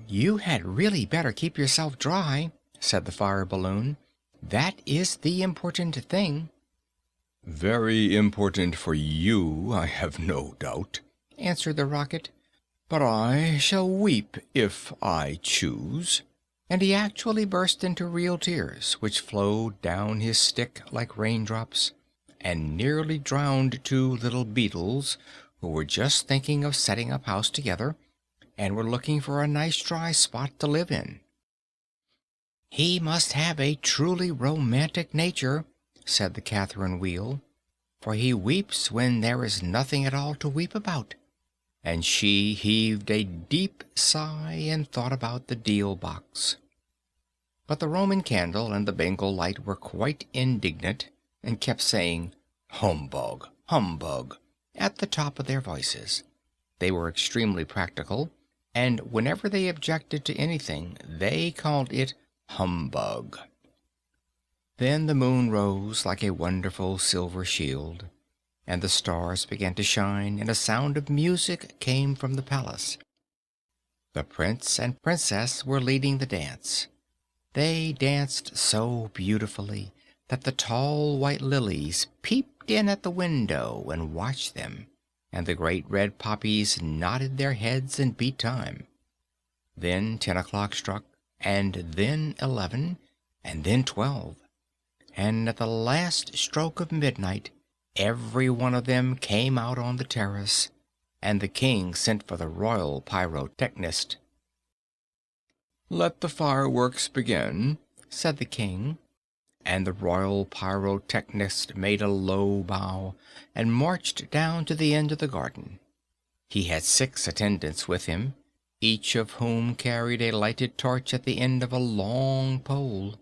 "You had really better keep yourself dry," said the fire balloon. "That is the important thing." "Very important for you, I have no doubt," answered the Rocket. "But I shall weep if I choose." And he actually burst into real tears, which flowed down his stick like raindrops, and nearly drowned two little beetles who were just thinking of setting up house together, and were looking for a nice dry spot to live in. "He must have a truly romantic nature," said the Catherine Wheel, "for he weeps when there is nothing at all to weep about." And she heaved a deep sigh and thought about the deal box. But the Roman Candle and the Bengal Light were quite indignant, and kept saying, "Humbug! Humbug!" at the top of their voices. They were extremely practical, and whenever they objected to anything, they called it humbug. Then the moon rose like a wonderful silver shield, and the stars began to shine, and a sound of music came from the palace. The prince and princess were leading the dance. They danced so beautifully that the tall white lilies peeped in at the window and watched them, and the great red poppies nodded their heads and beat time. Then 10 o'clock struck, and then 11, and then 12, and at the last stroke of midnight Every one of them came out on the terrace, and the king sent for the royal pyrotechnist. "Let the fireworks begin," said the king, and the royal pyrotechnist made a low bow and marched down to the end of the garden. He had 6 attendants with him, each of whom carried a lighted torch at the end of a long pole.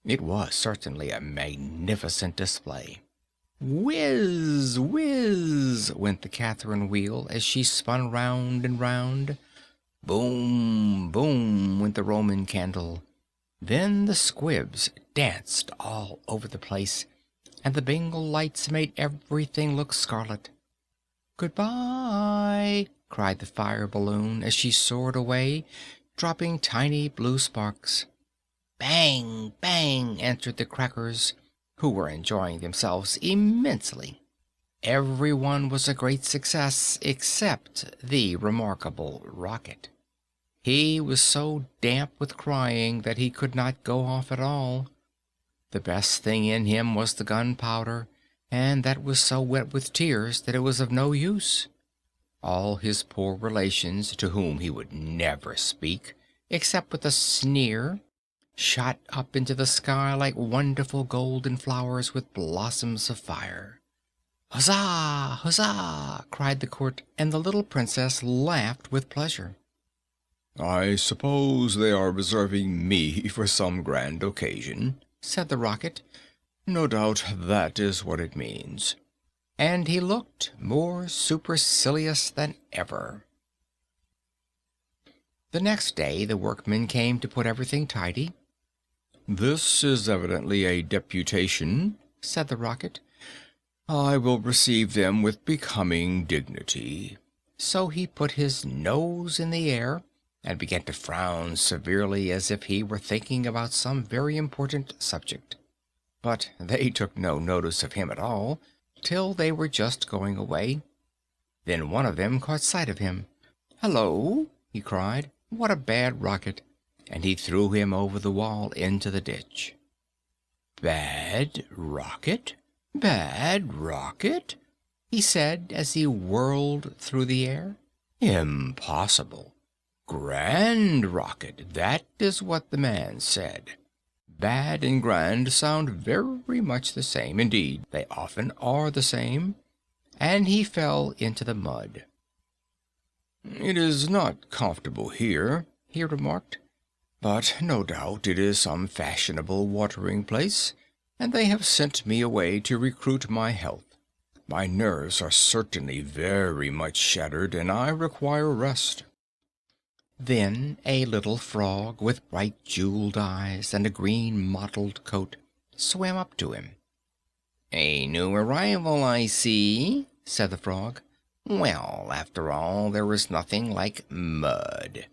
It was certainly a magnificent display. Whiz, whiz, went the Catherine wheel as she spun round and round. Boom, boom, went the Roman candle. Then the squibs danced all over the place, and the Bengal lights made everything look scarlet. "Goodbye!" cried the fire balloon as she soared away, dropping tiny blue sparks. Bang, bang, answered the crackers, who were enjoying themselves immensely. Everyone was a great success except the remarkable Rocket. He was so damp with crying that he could not go off at all. The best thing in him was the gunpowder, and that was so wet with tears that it was of no use. All his poor relations, to whom he would never speak, except with a sneer, shot up into the sky like wonderful golden flowers with blossoms of fire. "Huzzah! Huzzah!" cried the court, and the little princess laughed with pleasure. "I suppose they are reserving me for some grand occasion," said the Rocket. "No doubt that is what it means." And he looked more supercilious than ever. The next day the workmen came to put everything tidy. "This is evidently a deputation," said the Rocket. "I will receive them with becoming dignity." So he put his nose in the air and began to frown severely as if he were thinking about some very important subject. But they took no notice of him at all till they were just going away. Then one of them caught sight of him. "Hello!" he cried. "What a bad rocket!" And he threw him over the wall into the ditch. "Bad rocket? Bad rocket?" he said as he whirled through the air. "Impossible! Grand rocket, that is what the man said. Bad and grand sound very much the same. Indeed, they often are the same." And he fell into the mud. "It is not comfortable here," he remarked, "but no doubt it is some fashionable watering place, and they have sent me away to recruit my health. My nerves are certainly very much shattered, and I require rest." Then a little frog with bright jeweled eyes and a green mottled coat swam up to him. "A new arrival, I see," said the frog. "Well, after all, there is nothing like mud.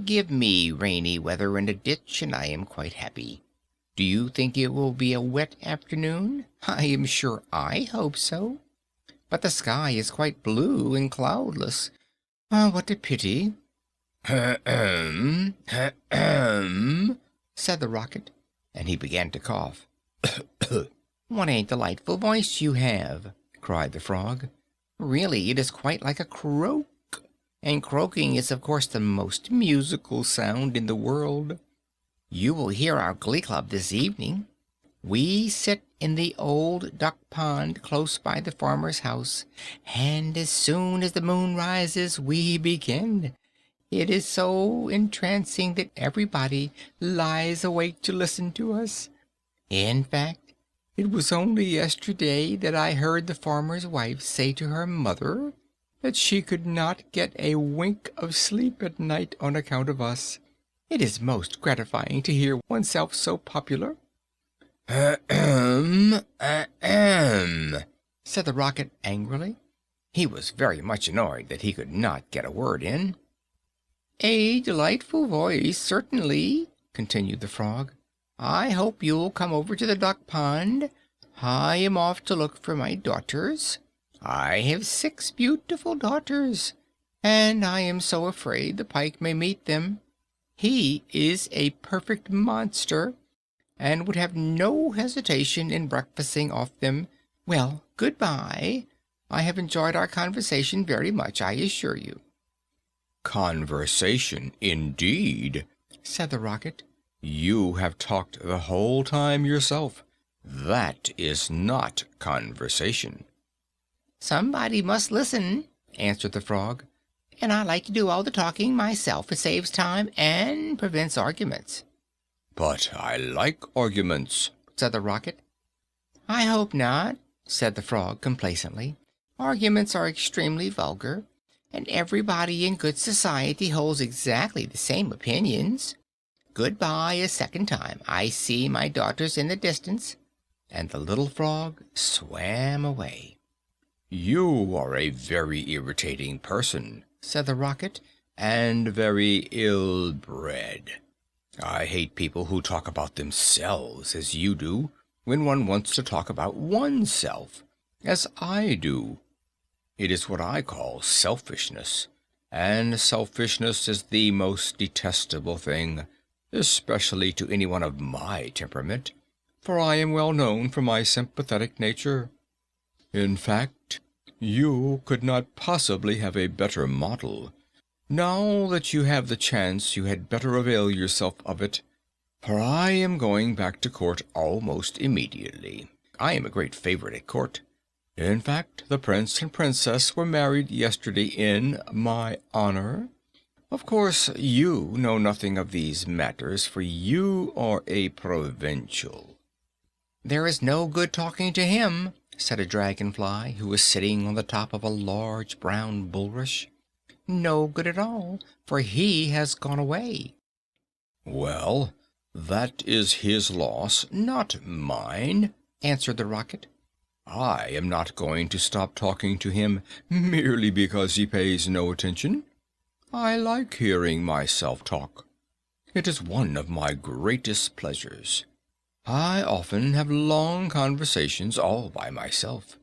Give me rainy weather and a ditch, and I am quite happy. Do you think it will be a wet afternoon? I am sure I hope so. But the sky is quite blue and cloudless. What a pity." "Ahem, ahem," said the Rocket, and he began to cough. "What a delightful voice you have!" cried the frog. "Really, it is quite like a croak, and croaking is of course the most musical sound in the world. You will hear our glee club this evening. We sit in the old duck pond close by the farmer's house, and as soon as the moon rises we begin. It is so entrancing that everybody lies awake to listen to us. In fact, it was only yesterday that I heard the farmer's wife say to her mother that she could not get a wink of sleep at night on account of us. It is most gratifying to hear oneself so popular." "Ahem, ahem," said the Rocket angrily. He was very much annoyed that he could not get a word in. "A delightful voice, certainly," continued the frog. "I hope you'll come over to the duck pond. I am off to look for my daughters. I have 6 beautiful daughters, and I am so afraid the pike may meet them. He is a perfect monster, and would have no hesitation in breakfasting off them, Well, goodbye. I have enjoyed our conversation very much, I assure you. Conversation, indeed, said the Rocket. You have talked the whole time yourself. That is not conversation. Somebody must listen, answered the Frog, and I like to do all the talking myself. It saves time and prevents arguments. But I like arguments, said the Rocket. I hope not, said the Frog complacently. Arguments are extremely vulgar, and everybody in good society holds exactly the same opinions. Goodbye a second time. I see my daughters in the distance. And the little Frog swam away. You are a very irritating person, said the Rocket, and very ill-bred. I hate people who talk about themselves as you do, when one wants to talk about oneself, as I do. It is what I call selfishness, and selfishness is the most detestable thing, especially to anyone of my temperament, for I am well known for my sympathetic nature. In fact, you could not possibly have a better model. Now that you have the chance, you had better avail yourself of it, for I am going back to court almost immediately. I am a great favorite at court. In fact, the prince and princess were married yesterday in my honor. Of course, you know nothing of these matters, for you are a provincial. There is no good talking to him, said a dragonfly who was sitting on the top of a large brown bulrush. No good at all, for he has gone away. Well, that is his loss, not mine, answered the Rocket. I am not going to stop talking to him merely because he pays no attention. I like hearing myself talk. It is one of my greatest pleasures. I often have long conversations all by myself,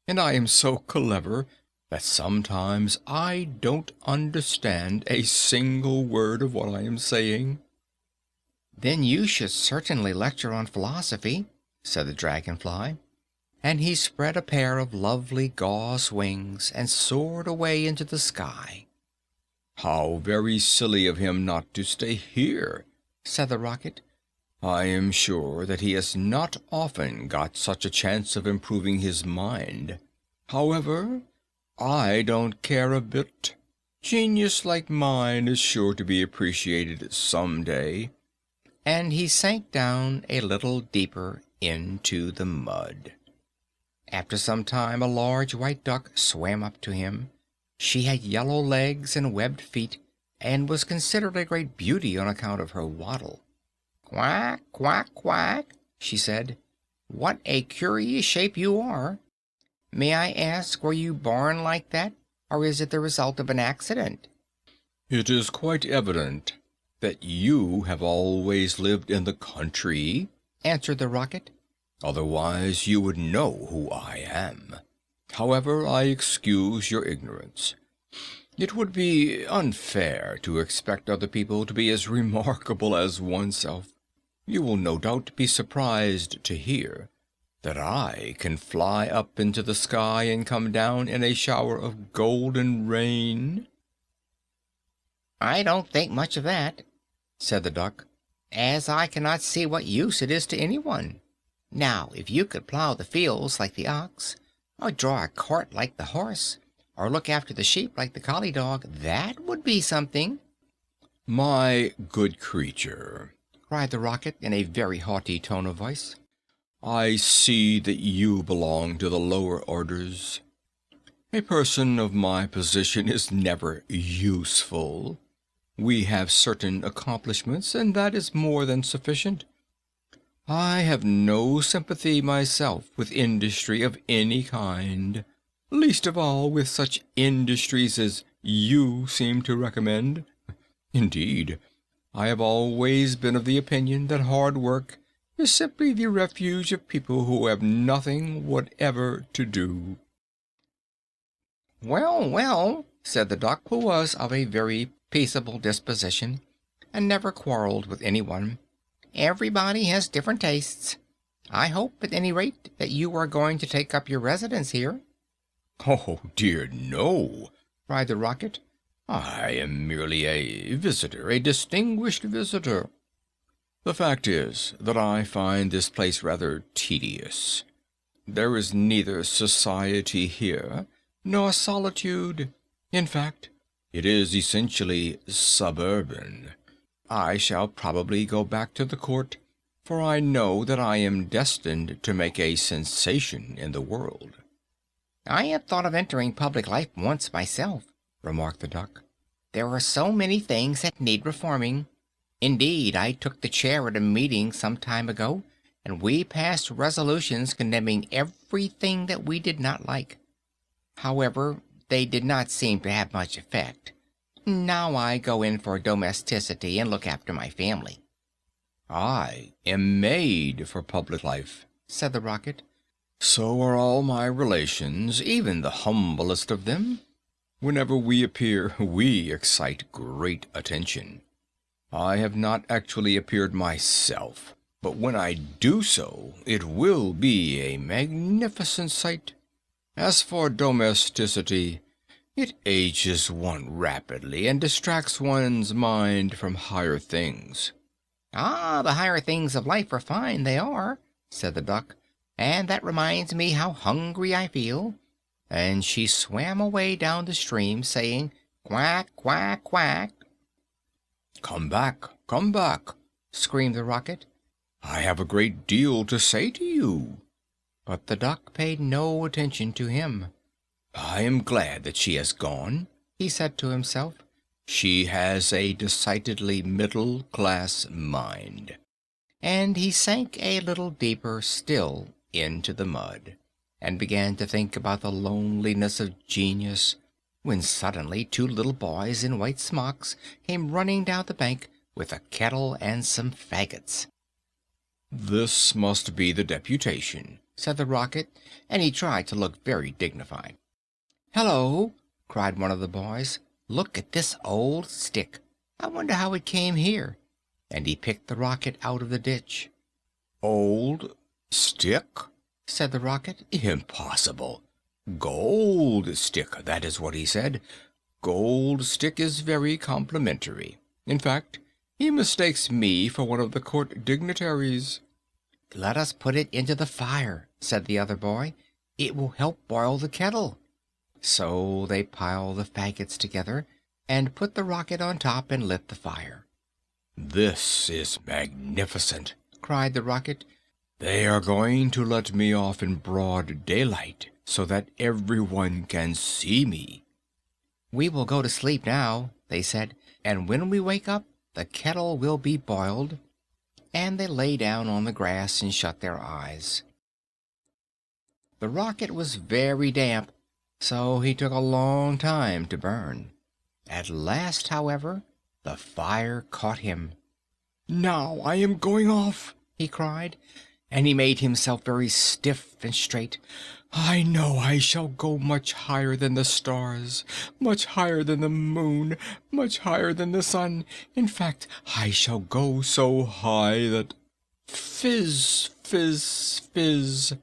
and I am so clever that sometimes I don't understand a single word of what I am saying. Then you should certainly lecture on philosophy, said the dragonfly, and he spread a pair of lovely gauze wings and soared away into the sky. How very silly of him not to stay here, said the Rocket. I am sure that he has not often got such a chance of improving his mind. However, I don't care a bit. Genius like mine is sure to be appreciated some day. And he sank down a little deeper into the mud. After some time, a large white duck swam up to him. She had yellow legs and webbed feet, and was considered a great beauty on account of her waddle. "Quack, quack, quack," she said. "What a curious shape you are! May I ask, were you born like that, or is it the result of an accident?" It is quite evident that you have always lived in the country, answered the Rocket. Otherwise you would know who I am. However, I excuse your ignorance. It would be unfair to expect other people to be as remarkable as oneself. You will no doubt be surprised to hear that I can fly up into the sky and come down in a shower of golden rain. "I don't think much of that," said the duck, "as I cannot see what use it is to anyone. Now, if you could plow the fields like the ox, or draw a cart like the horse, or look after the sheep like the collie dog, that would be something." My good creature, cried the Rocket in a very haughty tone of voice, I see that you belong to the lower orders. A person of my position is never useful. We have certain accomplishments, and that is more than sufficient. I have no sympathy myself with industry of any kind, least of all with such industries as you seem to recommend. Indeed, I have always been of the opinion that hard work is simply the refuge of people who have nothing whatever to do. "Well, well," said the duck, who was of a very peaceable disposition, and never quarreled with anyone, "everybody has different tastes. I hope, at any rate, that you are going to take up your residence here." "Oh, dear, no!" cried the Rocket. "I am merely a visitor, a distinguished visitor. The fact is that I find this place rather tedious. There is neither society here nor solitude. In fact, it is essentially suburban. I shall probably go back to the court, for I know that I am destined to make a sensation in the world." "I have thought of entering public life once myself," remarked the Duck. "There are so many things that need reforming. Indeed, I took the chair at a meeting some time ago, and we passed resolutions condemning everything that we did not like. However, they did not seem to have much effect. Now I go in for domesticity and look after my family." "I am made for public life," said the Rocket. "So are all my relations, even the humblest of them. Whenever we appear, we excite great attention. I have not actually appeared myself, but when I do so, it will be a magnificent sight. As for domesticity, it ages one rapidly and distracts one's mind from higher things." "Ah, the higher things of life are fine, they are," said the Duck. "And that reminds me how hungry I feel." And she swam away down the stream, saying, "Quack, quack, quack." Come back," screamed the Rocket. "I have a great deal to say to you." But the Duck paid no attention to him. "I am glad that she has gone," he said to himself. "She has a decidedly middle-class mind." And he sank a little deeper still into the mud, and began to think about the loneliness of genius, when suddenly two little boys in white smocks came running down the bank with a kettle and some faggots. "This must be the deputation," said the Rocket, and he tried to look very dignified. "Hello!" cried one of the boys. "Look at this old stick. I wonder how it came here." And he picked the Rocket out of the ditch. "Old stick?" said the Rocket. "Impossible. Gold stick, that is what he said. Gold stick is very complimentary. In fact, he mistakes me for one of the court dignitaries." "Let us put it into the fire," said the other boy. "It will help boil the kettle." So they piled the faggots together and put the Rocket on top and lit the fire. "This is magnificent," cried the Rocket. "They are going to let me off in broad daylight, so that everyone can see me." "We will go to sleep now," they said, "and when we wake up, the kettle will be boiled." And they lay down on the grass and shut their eyes. The Rocket was very damp, so he took a long time to burn. At last, however, the fire caught him. "Now I am going off," he cried, and he made himself very stiff and straight. "I know I shall go much higher than the stars, much higher than the moon, much higher than the sun. In fact, I shall go so high that—" Fizz, fizz, fizz,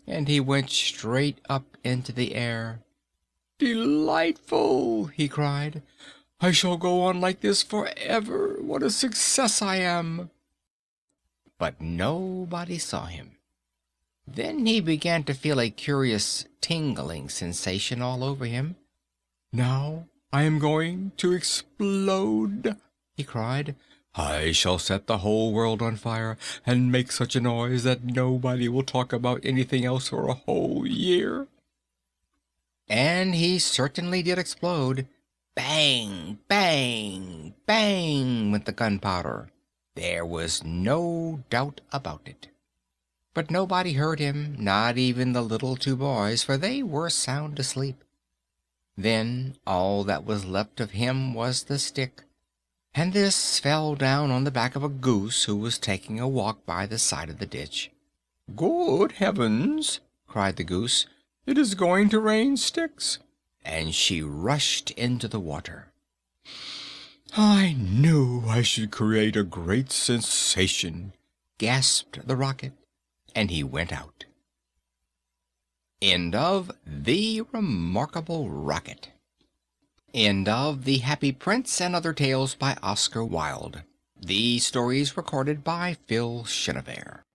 and he went straight up into the air. "Delightful!" he cried. "I shall go on like this forever. What a success I am!" But nobody saw him. Then he began to feel a curious tingling sensation all over him. "Now I am going to explode," he cried. "I shall set the whole world on fire and make such a noise that nobody will talk about anything else for a whole year." And he certainly did explode. Bang, bang, bang went the gunpowder. There was no doubt about it. But nobody heard him, not even the little two boys, for they were sound asleep. Then all that was left of him was the stick, and this fell down on the back of a goose who was taking a walk by the side of the ditch. "Good heavens!" cried the goose. "It is going to rain sticks!" And she rushed into the water. "I knew I should create a great sensation," gasped the Rocket. and he went out. End of The Remarkable Rocket. End of The Happy Prince and Other Tales by Oscar Wilde. These stories recorded by Phil Chenevert.